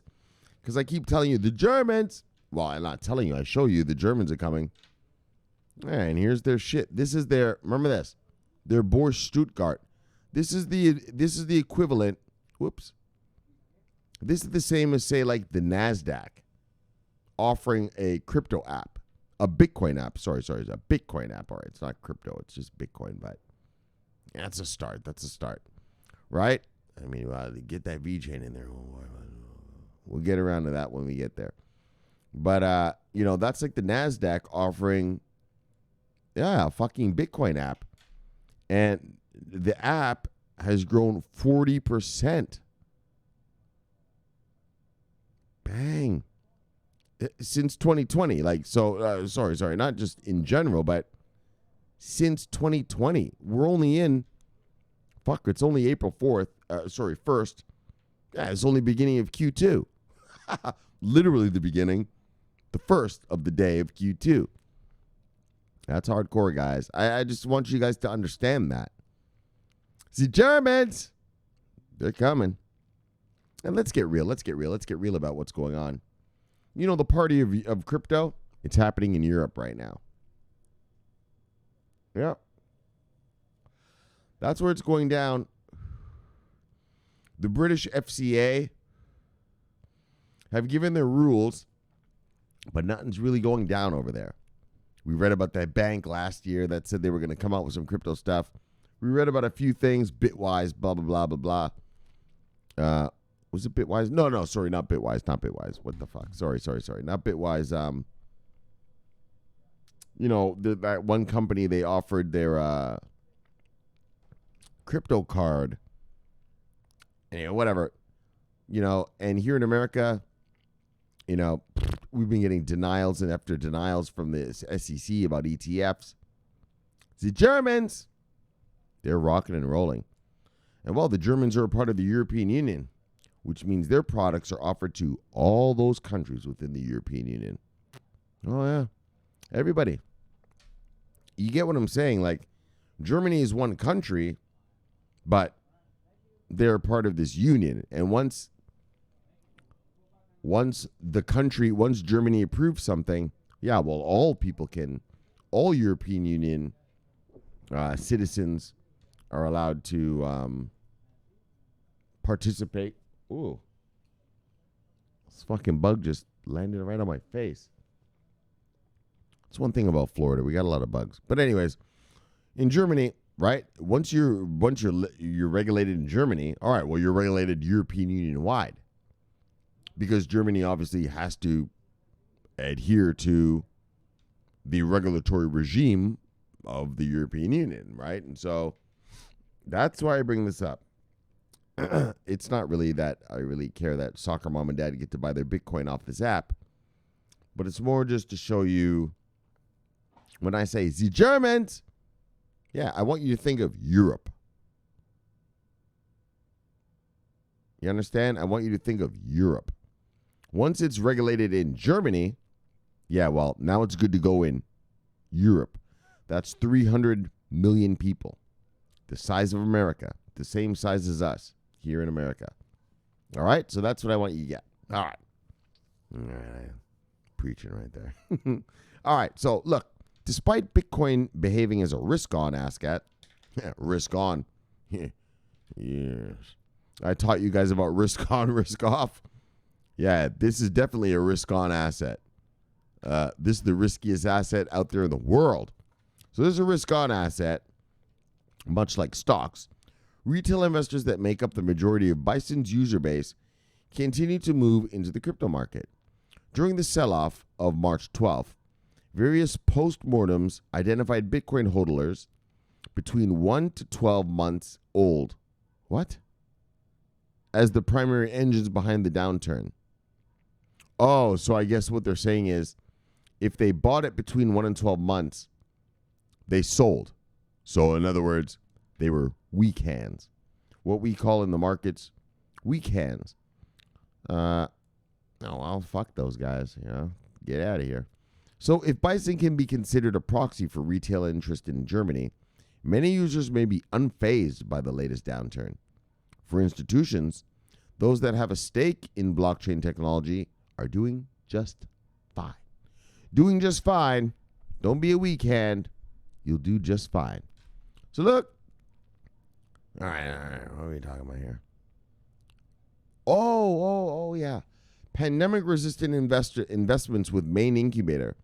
because I keep telling you, the Germans, well, I'm not telling you, I show you the Germans are coming. And here's their shit. This is their, remember this, their Bourse Stuttgart. This is the equivalent, whoops. This is the same as, say, like the NASDAQ offering a crypto app. A Bitcoin app. Sorry. It's a Bitcoin app. All right. It's not crypto. It's just Bitcoin. But that's a start. Right? I mean, get that VeChain in there. We'll get around to that when we get there. But, that's like the NASDAQ offering Yeah, a fucking Bitcoin app. And the app has grown 40%. Bang. Since 2020. Sorry, not just in general, but since 2020. We're only in, it's only April 4th. 1st. Yeah, it's only beginning of Q2. Literally the beginning, the first of the day of Q2. That's hardcore, guys. I just want you guys to understand that. The Germans, they're coming. And let's get real. Let's get real about what's going on. You know, the party of crypto, it's happening in Europe right now. Yep. That's where it's going down. The British FCA have given their rules, but nothing's really going down over there. We read about that bank last year that said they were going to come out with some crypto stuff. We read about a few things, Bitwise, blah, blah, blah, blah, blah. Was it Bitwise? No, sorry, not Bitwise. What the fuck? Sorry. Not Bitwise. That one company, they offered their crypto card. Anyway, whatever. And here in America, we've been getting denials and after denials from the SEC about ETFs. The Germans, they're rocking and rolling. And the Germans are a part of the European Union, which means their products are offered to all those countries within the European Union. Oh, yeah. Everybody. You get what I'm saying? Like, Germany is one country, but they're part of this union. And once Germany approves something, all European Union citizens are allowed to participate. Ooh. This fucking bug just landed right on my face. That's one thing about Florida. We got a lot of bugs. But anyways, in Germany, right? Once you're regulated in Germany, all right, well, you're regulated European Union wide. Because Germany obviously has to adhere to the regulatory regime of the European Union, right? And so that's why I bring this up. It's not really that I really care that soccer mom and dad get to buy their Bitcoin off this app, but it's more just to show you when I say the Germans, I want you to think of Europe. You understand? I want you to think of Europe. Once it's regulated in Germany, now it's good to go in Europe. That's 300 million people. The size of America. The same size as us here in America. All right? So that's what I want you to get. All right. Preaching right there. All right. So, look. Despite Bitcoin behaving as a risk-on asset, risk-on. Yes. I taught you guys about risk-on, risk-off. Yeah, this is definitely a risk-on asset. This is the riskiest asset out there in the world. So this is a risk-on asset, much like stocks. Retail investors that make up the majority of Bison's user base continue to move into the crypto market. During the sell-off of March 12th, various postmortems identified Bitcoin hodlers between 1 to 12 months old. What? As the primary engines behind the downturn. Oh, so I guess what they're saying is if they bought it between 1 and 12 months, they sold. So in other words, they were weak hands. What we call in the markets, weak hands. Fuck those guys. Get out of here. So if Bison can be considered a proxy for retail interest in Germany, many users may be unfazed by the latest downturn. For institutions, those that have a stake in blockchain technology are doing just fine. Doing just fine. Don't be a weak hand. You'll do just fine. So look. All right. What are we talking about here? Oh, yeah. Pandemic-resistant investments with main incubator.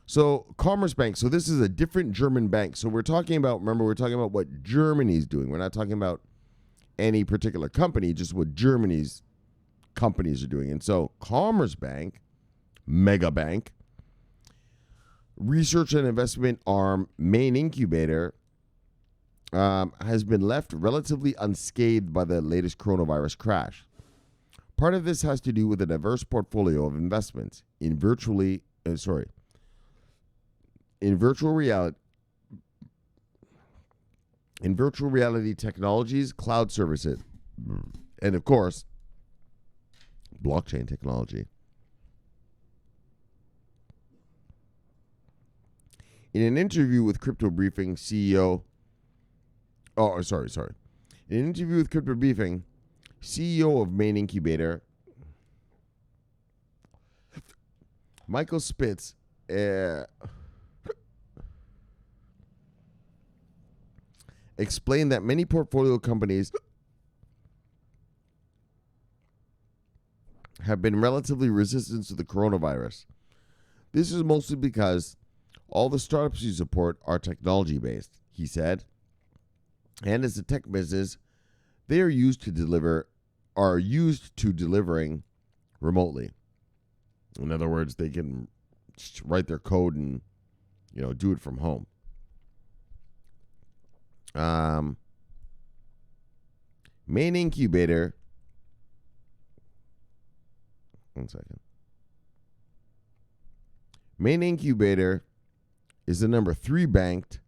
So Commerce Bank. So this is a different German bank. So we're talking about what Germany's doing. We're not talking about any particular company, just what Germany's companies are doing. And so Commerce Bank, mega bank, research and investment arm Main Incubator has been left relatively unscathed by the latest coronavirus crash. Part of this has to do with a diverse portfolio of investments in virtual reality technologies, cloud services, and of course, blockchain technology. In an interview with Crypto Briefing, CEO In an interview with Crypto Briefing, CEO of Main Incubator, Michael Spitz, explained that many portfolio companies have been relatively resistant to the coronavirus. This is mostly because all the startups you support are technology-based, he said. And as a tech business, they are used to delivering remotely. In other words, they can just write their code and, do it from home. Main Incubator. One second. Main Incubator is the number 3 banked.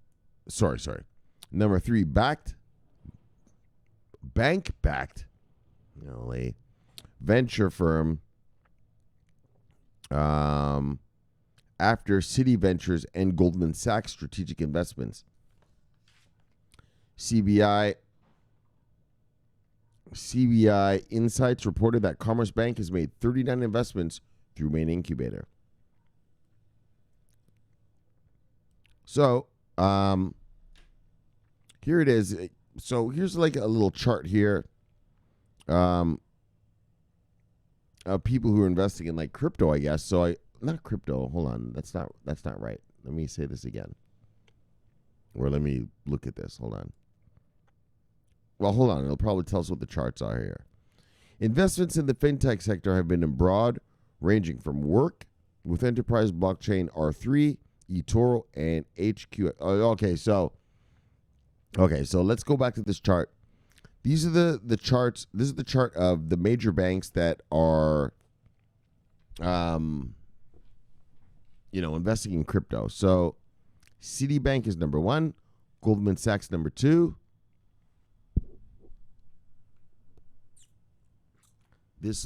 Number 3 bank-backed, a venture firm after Citi Ventures and Goldman Sachs Strategic Investments. CBI Insights reported that Commerce Bank has made 39 investments through Main Incubator. So, here it is. So here's like a little chart here of people who are investing in like crypto, I guess. So not crypto. Hold on. That's not right. Let me say this again. Or let me look at this. Hold on. Well, hold on. It'll probably tell us what the charts are here. Investments in the fintech sector have been broad, ranging from work with enterprise blockchain R3, eToro, and HQ. Okay, so let's go back to this chart. These are the charts. This is the chart of the major banks that are, investing in crypto. So, Citibank is number 1, Goldman Sachs number 2. This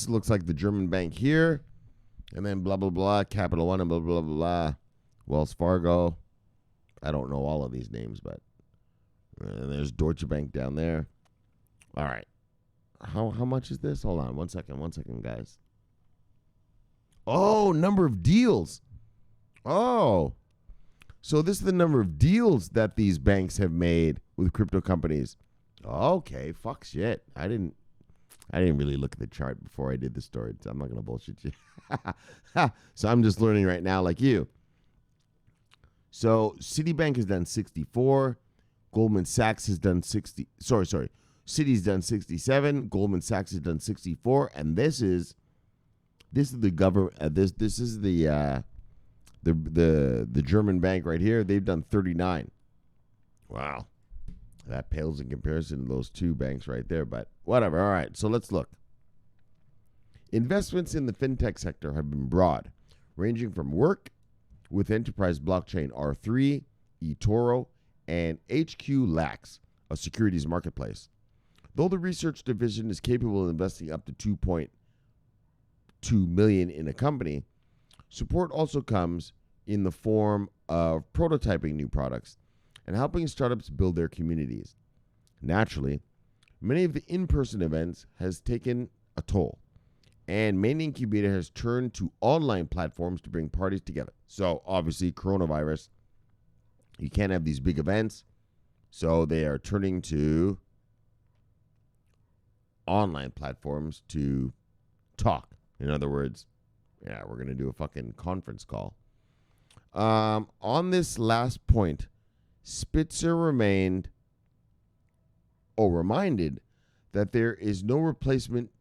looks like the German bank here, and then blah blah blah, Capital One and blah blah blah blah, Wells Fargo. I don't know all of these names, but. And there's Deutsche Bank down there. All right. How much is this? Hold on. One second, guys. Oh, number of deals. Oh. So this is the number of deals that these banks have made with crypto companies. Okay, fuck shit. I didn't really look at the chart before I did the story. So I'm not going to bullshit you. So I'm just learning right now like you. So Citibank has done 64. Goldman Sachs has done 60. Citi's done 67. Goldman Sachs has done 64, and this is the government. This is the German bank right here. They've done 39. Wow, that pales in comparison to those two banks right there. But whatever. All right, so let's look. Investments in the fintech sector have been broad, ranging from work with enterprise blockchain R3, eToro, and HQ Lax, a securities marketplace. Though the research division is capable of investing up to $2.2 million in a company, support also comes in the form of prototyping new products and helping startups build their communities. Naturally, many of the in-person events has taken a toll, and Main Incubator has turned to online platforms to bring parties together. So obviously, coronavirus, you can't have these big events, so they are turning to online platforms to talk. In other words, we're going to do a fucking conference call. On this last point, Spitzer reminded that there is no replacement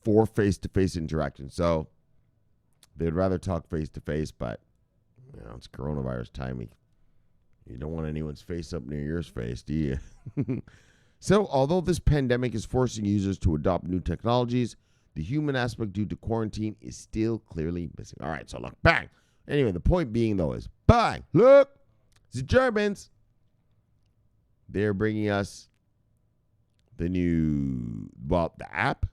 for face-to-face interaction. So they'd rather talk face-to-face, but It's coronavirus timing. You don't want anyone's face up near your face, do you? So, although this pandemic is forcing users to adopt new technologies, the human aspect due to quarantine is still clearly missing. All right, so look, bang. Anyway, the point being, though, is bang. Look, the Germans. They're bringing us the app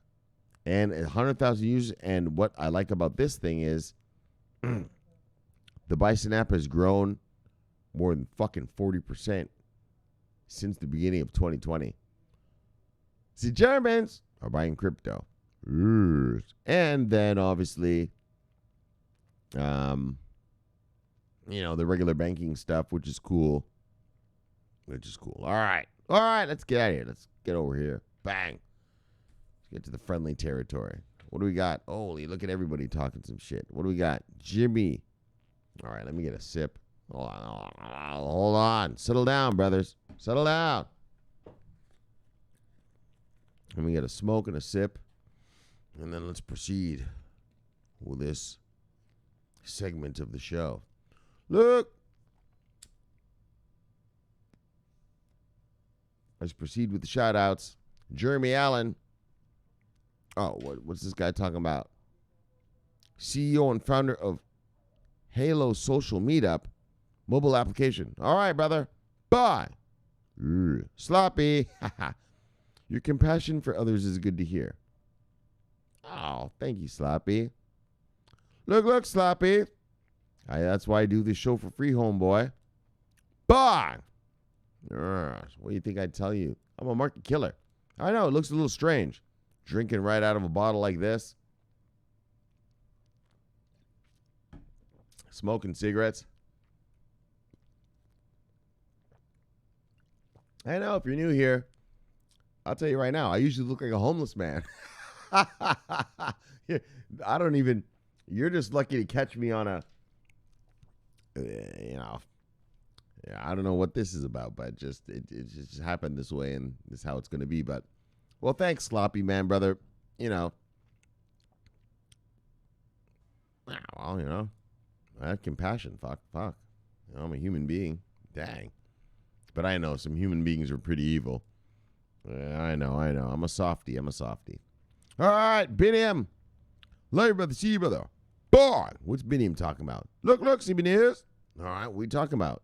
and 100,000 users. And what I like about this thing is the Bison app has grown more than fucking 40% since the beginning of 2020. The Germans are buying crypto. And then, obviously, the regular banking stuff, which is cool. All right, let's get out of here. Let's get over here. Bang. Let's get to the friendly territory. What do we got? Holy, look at everybody talking some shit. What do we got? Jimmy. All right, let me get a sip. Hold on. Settle down, brothers. Settle down. Let me get a smoke and a sip. And then let's proceed with this segment of the show. Look. Let's proceed with the shout outs. Jeremy Allen. Oh, what's this guy talking about? CEO and founder of Halo Social Meetup mobile application. All right, brother. Bye. Sloppy. Your compassion for others is good to hear. Oh, thank you, Sloppy. Look, Sloppy. That's why I do this show for free, homeboy. Bye. What do you think I'd tell you? I'm a market killer. I know, it looks a little strange. Drinking right out of a bottle like this. Smoking cigarettes. I know, if you're new here, I'll tell you right now, I usually look like a homeless man. I don't even, you're just lucky to catch me on a, I don't know what this is about, but it just happened this way, and this is how it's going to be. But, well, thanks, Sloppy Man, brother. Well, I have compassion. Fuck. I'm a human being. Dang. But I know some human beings are pretty evil. I know. I'm a softie. All right, Biniam. Love you, brother. See you, brother. Boy, what's Biniam talking about? Look, see Biniam. All right, what are you talking about?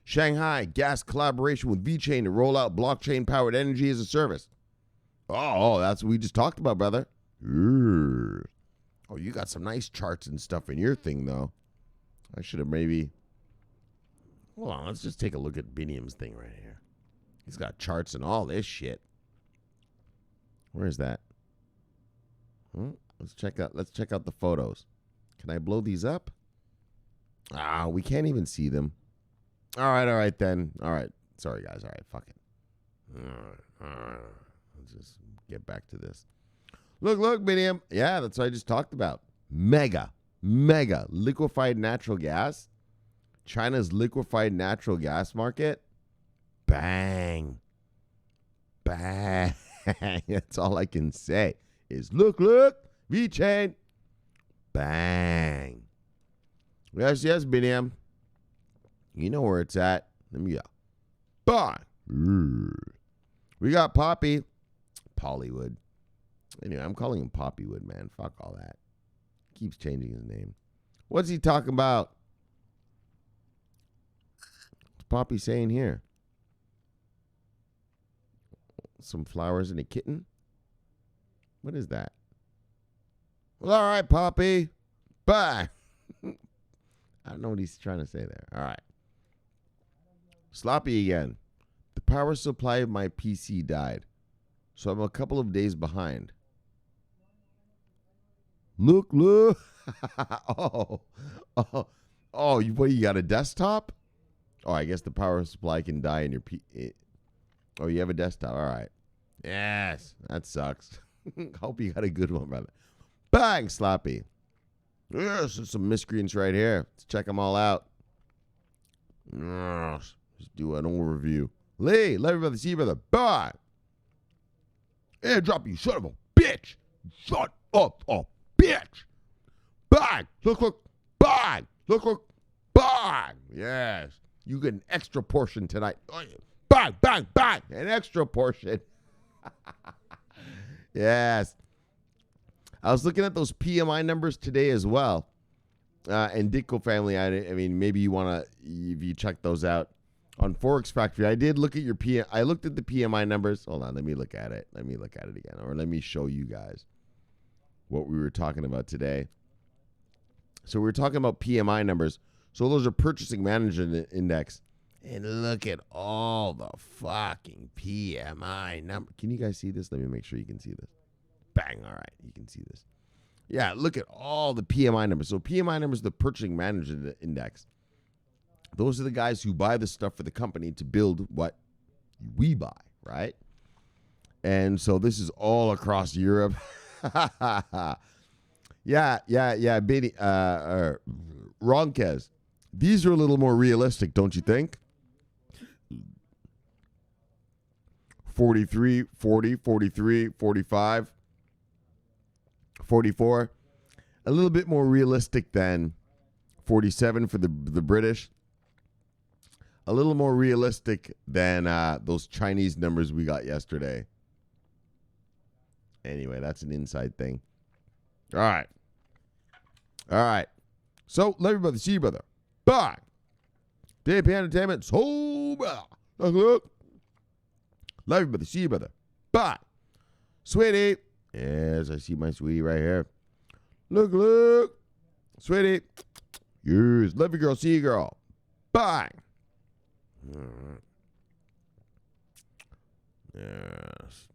Shanghai gas collaboration with VeChain to roll out blockchain-powered energy as a service. Oh, that's what we just talked about, brother. Oh, you got some nice charts and stuff in your thing, though. I should have maybe... Hold on, let's just take a look at Biniam's thing right here. He's got charts and all this shit. Where is that? Let's check out the photos. Can I blow these up? We can't even see them. All right then. All right. Sorry, guys. All right, fuck it. All right. Let's just get back to this. Look, Biniam. Yeah, that's what I just talked about. Mega liquefied natural gas. China's liquefied natural gas market. Bang. That's all I can say is look, VeChain. Bang. Yes, Biniam. You know where it's at. Let me go. Bye. We got Poppy. Pollywood. Anyway, I'm calling him Poppywood, man. Fuck all that. Keeps changing his name. What's he talking about? What's Poppy saying here? Some flowers and a kitten? What is that? Well, all right, Poppy. Bye. I don't know what he's trying to say there. All right. Sloppy again. The power supply of my PC died, so I'm a couple of days behind. Look. Oh, you got a desktop? Oh, I guess the power supply can die in your Oh, you have a desktop. All right. Yes, that sucks. Hope you got a good one, brother. Bang, Sloppy. Yes, there's some miscreants right here. Let's check them all out. Just do an overview. Lee, let everybody see, brother. Bye. Airdrop, you son of a bitch. Shut up, bitch. Bang. Look. Bang. Look. Bang. Yes. You get an extra portion tonight. Bang. An extra portion. Yes. I was looking at those PMI numbers today as well. And Ditko family, I mean, maybe you want to, if you check those out on Forex Factory. I did look at I looked at the PMI numbers. Hold on, let me look at it. Let me look at it again. Or let me show you guys what we were talking about today. So we were talking about PMI numbers. So those are Purchasing Management Index. And look at all the fucking PMI numbers. Can you guys see this? Let me make sure you can see this. Bang. All right, you can see this. Yeah, look at all the PMI numbers. So PMI numbers, the Purchasing Management Index. Those are the guys who buy the stuff for the company to build what we buy, right? And so this is all across Europe. Yeah, Benny, Ronkez. These are a little more realistic, don't you think? 43, 40, 43, 45. 44, a little bit more realistic than 47 for the British. A little more realistic than those Chinese numbers we got yesterday. Anyway, that's an inside thing. All right. So, love you, brother. See you, brother. Bye. DP Entertainment. So, look. Love you, brother. See you, brother. Bye. Sweetie. Yes, I see my sweetie right here. Look. Sweetie. Yes. Love you, girl. See you, girl. Bye. Yes.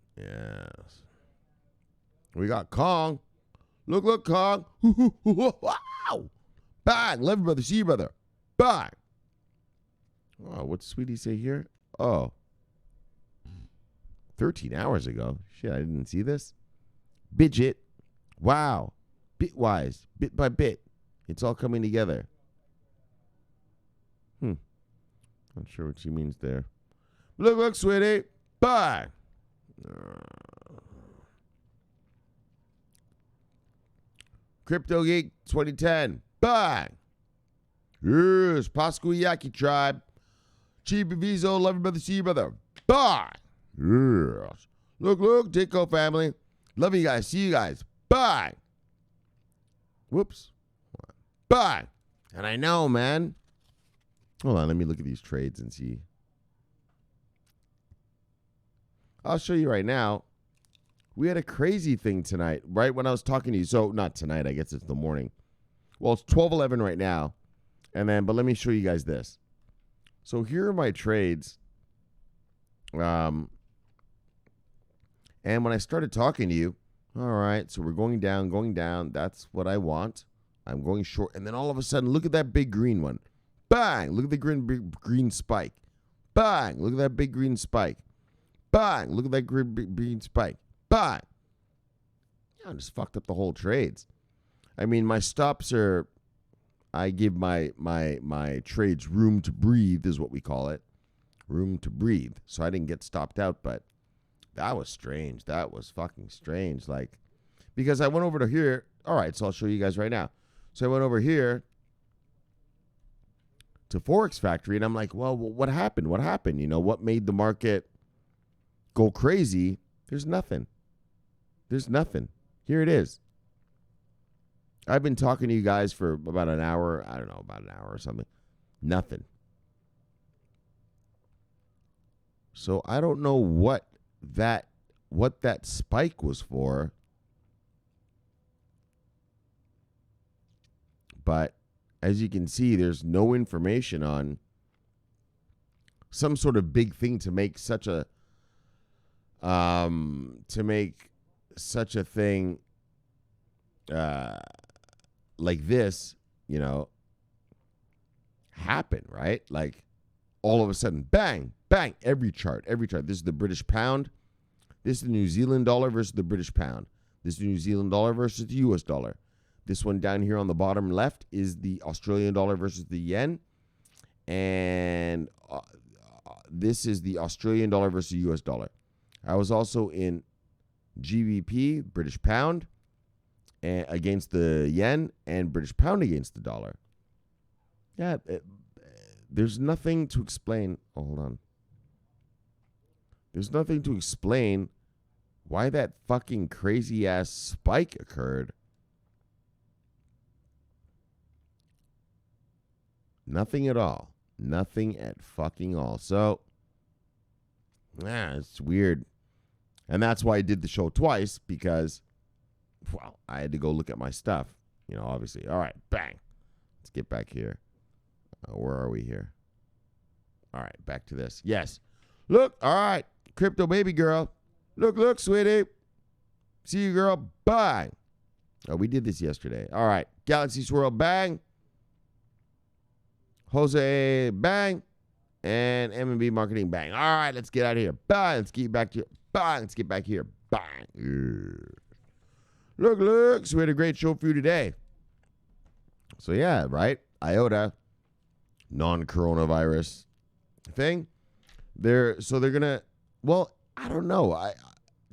We got Kong. Look, Kong. Wow. Bang. Love you, brother. See you, brother. Bye. Oh, what's Sweetie say here? Oh. 13 hours ago. Shit, I didn't see this. Bidget. Wow. Bitwise. Bit by bit. It's all coming together. Not sure what she means there. Look, sweetie. Bye. Crypto Geek 2010. Bye. Yes. Pascu Yaki Tribe. Chibi Vizo. Love you, brother. See you, brother. Bye. Yes. Look. Ditko family. Love you guys. See you guys. Bye. Whoops. Bye. And I know, man. Hold on. Let me look at these trades and see. I'll show you right now. We had a crazy thing tonight, right when I was talking to you. So, not tonight. I guess it's the morning. Well, it's 12:11 right now. But let me show you guys this. So, here are my trades. And when I started talking to you, all right, so we're going down. That's what I want. I'm going short. And then all of a sudden, look at that big green one. Bang. Look at the green spike. Bang. Look at that big green spike. Bang. Look at that green spike. Bang. Yeah, I just fucked up the whole trades. I mean, my stops are, I give my trades room to breathe is what we call it. Room to breathe. So I didn't get stopped out, but that was strange. That was fucking strange. Like, because I went over to here. All right, so I'll show you guys right now. So I went over here to Forex Factory, and I'm like, well, what happened? What happened? You know, what made the market go crazy? There's nothing. Here it is. I've been talking to you guys for about an hour. I don't know, about an hour or something. Nothing. So I don't know what that spike was for. But as you can see, there's no information on some sort of big thing to make such a thing like this, you know, happen, right? Like all of a sudden, bang, bang, every chart. This is the British pound. This is the New Zealand dollar versus the British pound. This is the New Zealand dollar versus the US dollar. This one down here on the bottom left is the Australian dollar versus the yen. And this is the Australian dollar versus US dollar. I was also in GBP, British pound, against the yen, and British pound against the dollar. Yeah, there's nothing to explain. Oh, hold on. There's nothing to explain why that fucking crazy ass spike occurred. Nothing at all. Nothing at fucking all. So, it's weird. And that's why I did the show twice, because, well, I had to go look at my stuff. You know, obviously. All right, bang. Let's get back here. Where are we here? All right, back to this. Yes. Look, all right, crypto baby girl. Look, sweetie. See you, girl. Bang. Oh, we did this yesterday. All right, Galaxy Swirl, bang. Jose, bang. And M&B Marketing, bang. All right, let's get out of here. Bang. Let's get back to here. Bang. Let's get back here. Bang. Yeah. Look. So we had a great show for you today. So, yeah, right? IOTA, non-coronavirus thing. They're going to, well, I don't know.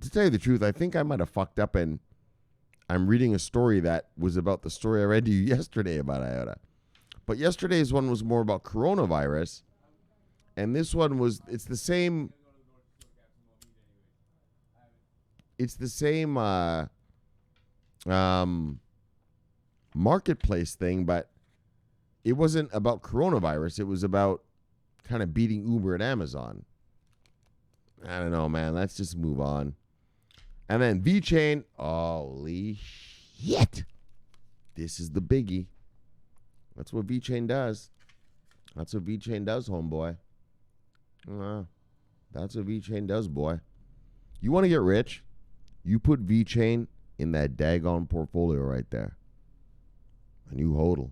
To tell you the truth, I think I might have fucked up, and I'm reading a story that was about the story I read to you yesterday about IOTA. But yesterday's one was more about coronavirus, and this one was, it's the same marketplace thing, but it wasn't about coronavirus. It was about kind of beating Uber and Amazon. I don't know, man. Let's just move on. And then VeChain. Holy shit. This is the biggie. That's what VeChain does. That's what VeChain does, homeboy. That's what VeChain does, boy. You want to get rich? You put VeChain in that daggone portfolio right there. And you hodl.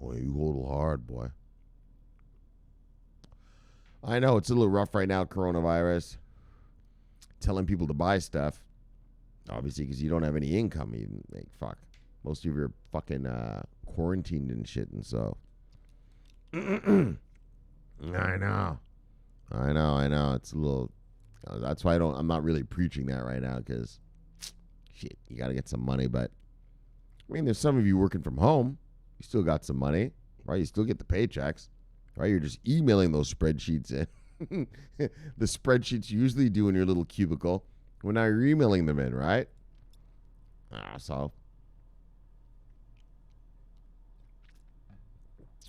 Boy, you hodl hard, boy. I know it's a little rough right now, coronavirus. Telling people to buy stuff. Obviously, because you don't have any income. Even, like, fuck. Most of you are fucking quarantined and shit, and so. I know. It's a little. That's why I'm not really preaching that right now, because shit, you got to get some money. But I mean, there's some of you working from home. You still got some money, right? You still get the paychecks, right? You're just emailing those spreadsheets in. The spreadsheets you usually do in your little cubicle. Well, now you're emailing them in, right? So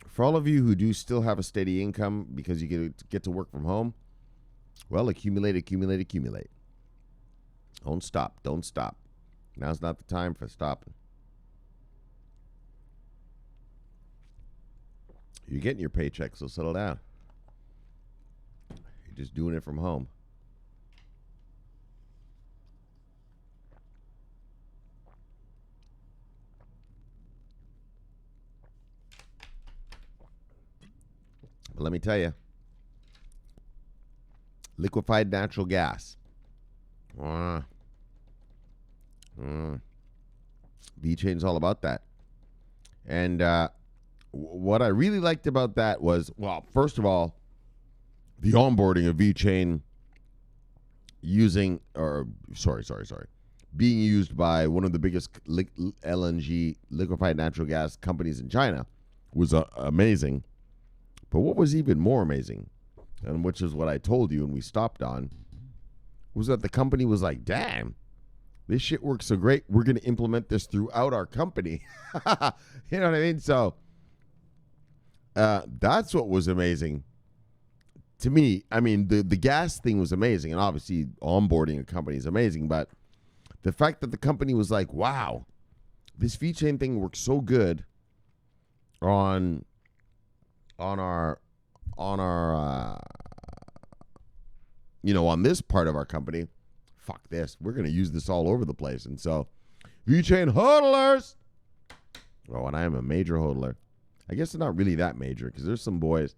for all of you who do still have a steady income because you get to work from home, well, accumulate. Don't stop. Now's not the time for stopping. You're getting your paycheck, so settle down. You're just doing it from home. But let me tell you, liquefied natural gas. VeChain's all about that. And what I really liked about that was, well, first of all, the onboarding of VeChain being used by one of the biggest LNG, liquefied natural gas companies in China was amazing. But what was even more amazing, and which is what I told you and we stopped on, was that the company was like, damn, this shit works so great, we're going to implement this throughout our company. You know what I mean? So that's what was amazing to me. I mean, the gas thing was amazing, and obviously onboarding a company is amazing, but the fact that the company was like, wow, this VeChain thing works so good on our on this part of our company, fuck this, we're going to use this all over the place. And so VeChain hodlers. Oh, and I am a major hodler. I guess it's not really that major, because there's some boys.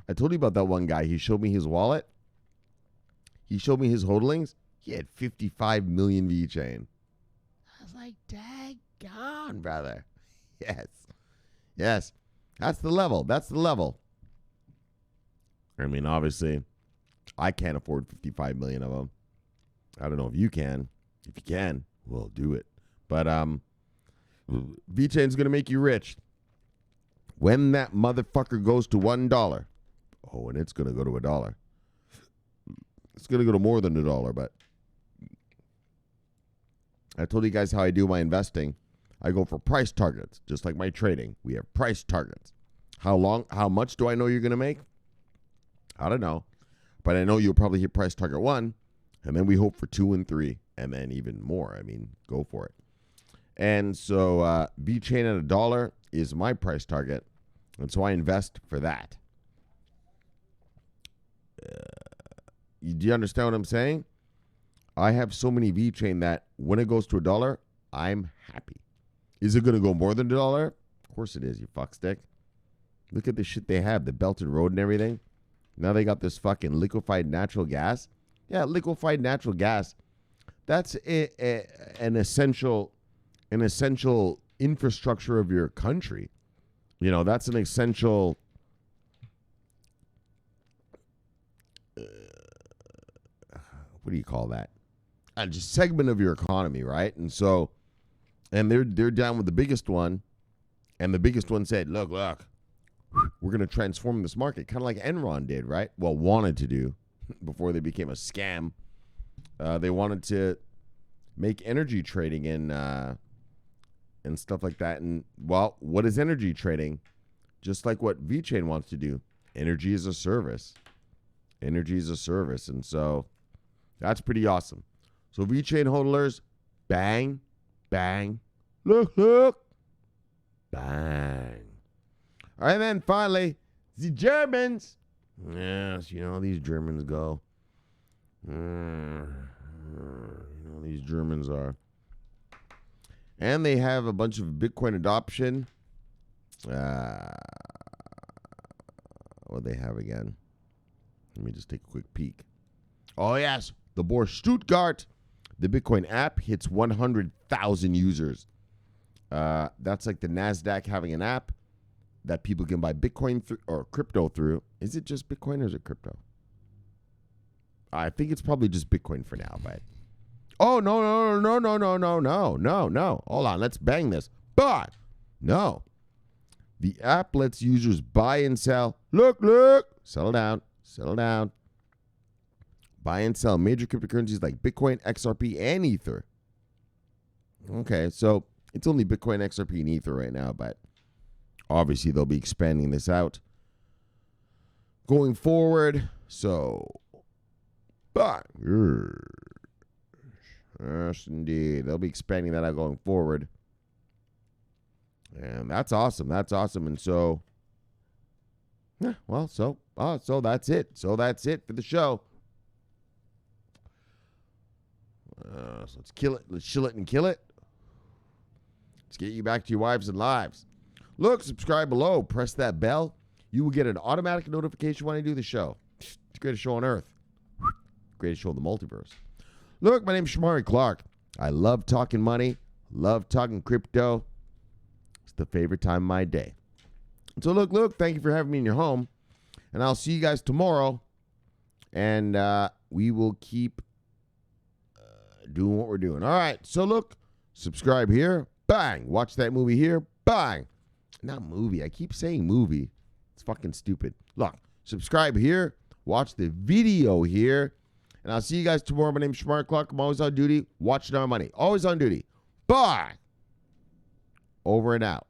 I told you about that one guy. He showed me his wallet. He showed me his hodlings. He had 55 million VeChain. I was like, daggone, brother. Yes. That's the level. I mean, obviously, I can't afford 55 million of them. I don't know if you can. If you can, well, do it. But VeChain's going to make you rich. When that motherfucker goes to $1, oh, and it's going to go to $1. It's going to go to more than $1, but I told you guys how I do my investing. I go for price targets, just like my trading. We have price targets. How much do I know you're going to make? I don't know. But I know you'll probably hit price target 1, and then we hope for 2 and 3, and then even more. I mean, go for it. And so VeChain at $1 is my price target, and so I invest for that. Do you understand what I'm saying? I have so many VeChain that when it goes to $1, I'm happy. Is it going to go more than $1? Of course it is, you fuckstick. Look at the shit they have, the Belt and Road and everything. Now they got this fucking liquefied natural gas. Yeah, liquefied natural gas. That's an essential infrastructure of your country. You know, that's an essential what do you call that? Just segment of your economy, right? And so, and they're down with the biggest one, and the biggest one said, look, we're going to transform this market, kind of like Enron did, right? Well, wanted to do before they became a scam. They wanted to make energy trading and stuff like that. And, well, what is energy trading? Just like what VeChain wants to do. Energy is a service. Energy is a service. And so that's pretty awesome. So VeChain hodlers, bang, bang, look, bang. All right, then finally, the Germans. Yes, you know how these Germans go. You know how these Germans are. And they have a bunch of Bitcoin adoption. What do they have again? Let me just take a quick peek. Oh, yes. The Bohr Stuttgart. The Bitcoin app hits 100,000 users. That's like the NASDAQ having an app that people can buy Bitcoin or crypto through. Is it just Bitcoin or is it crypto? I think it's probably just Bitcoin for now, but. Oh, no. Hold on, let's bang this. But, no. The app lets users buy and sell. Look. Settle down. Buy and sell major cryptocurrencies like Bitcoin, XRP, and Ether. Okay, so it's only Bitcoin, XRP, and Ether right now, but obviously they'll be expanding this out going forward. So, but yes, indeed, they'll be expanding that out going forward, and that's awesome. And so, yeah, well, so that's it. So that's it for the show. So let's kill it. Let's chill it and kill it. Let's get you back to your wives and lives. Look, subscribe below. Press that bell. You will get an automatic notification when I do the show. It's the greatest show on earth. Greatest show in the multiverse. Look, my name's Shomari Clarke. I love talking money. Love talking crypto. It's the favorite time of my day. So look, thank you for having me in your home. And I'll see you guys tomorrow. And we will keep doing what we're doing. All right. So look, subscribe here. Bang. Watch that movie here. Bang. Not movie. I keep saying movie. It's fucking stupid. Look, subscribe here. Watch the video here. And I'll see you guys tomorrow. My name's Shomari Clarke. I'm always on duty. Watching our money. Always on duty. Bye. Over and out.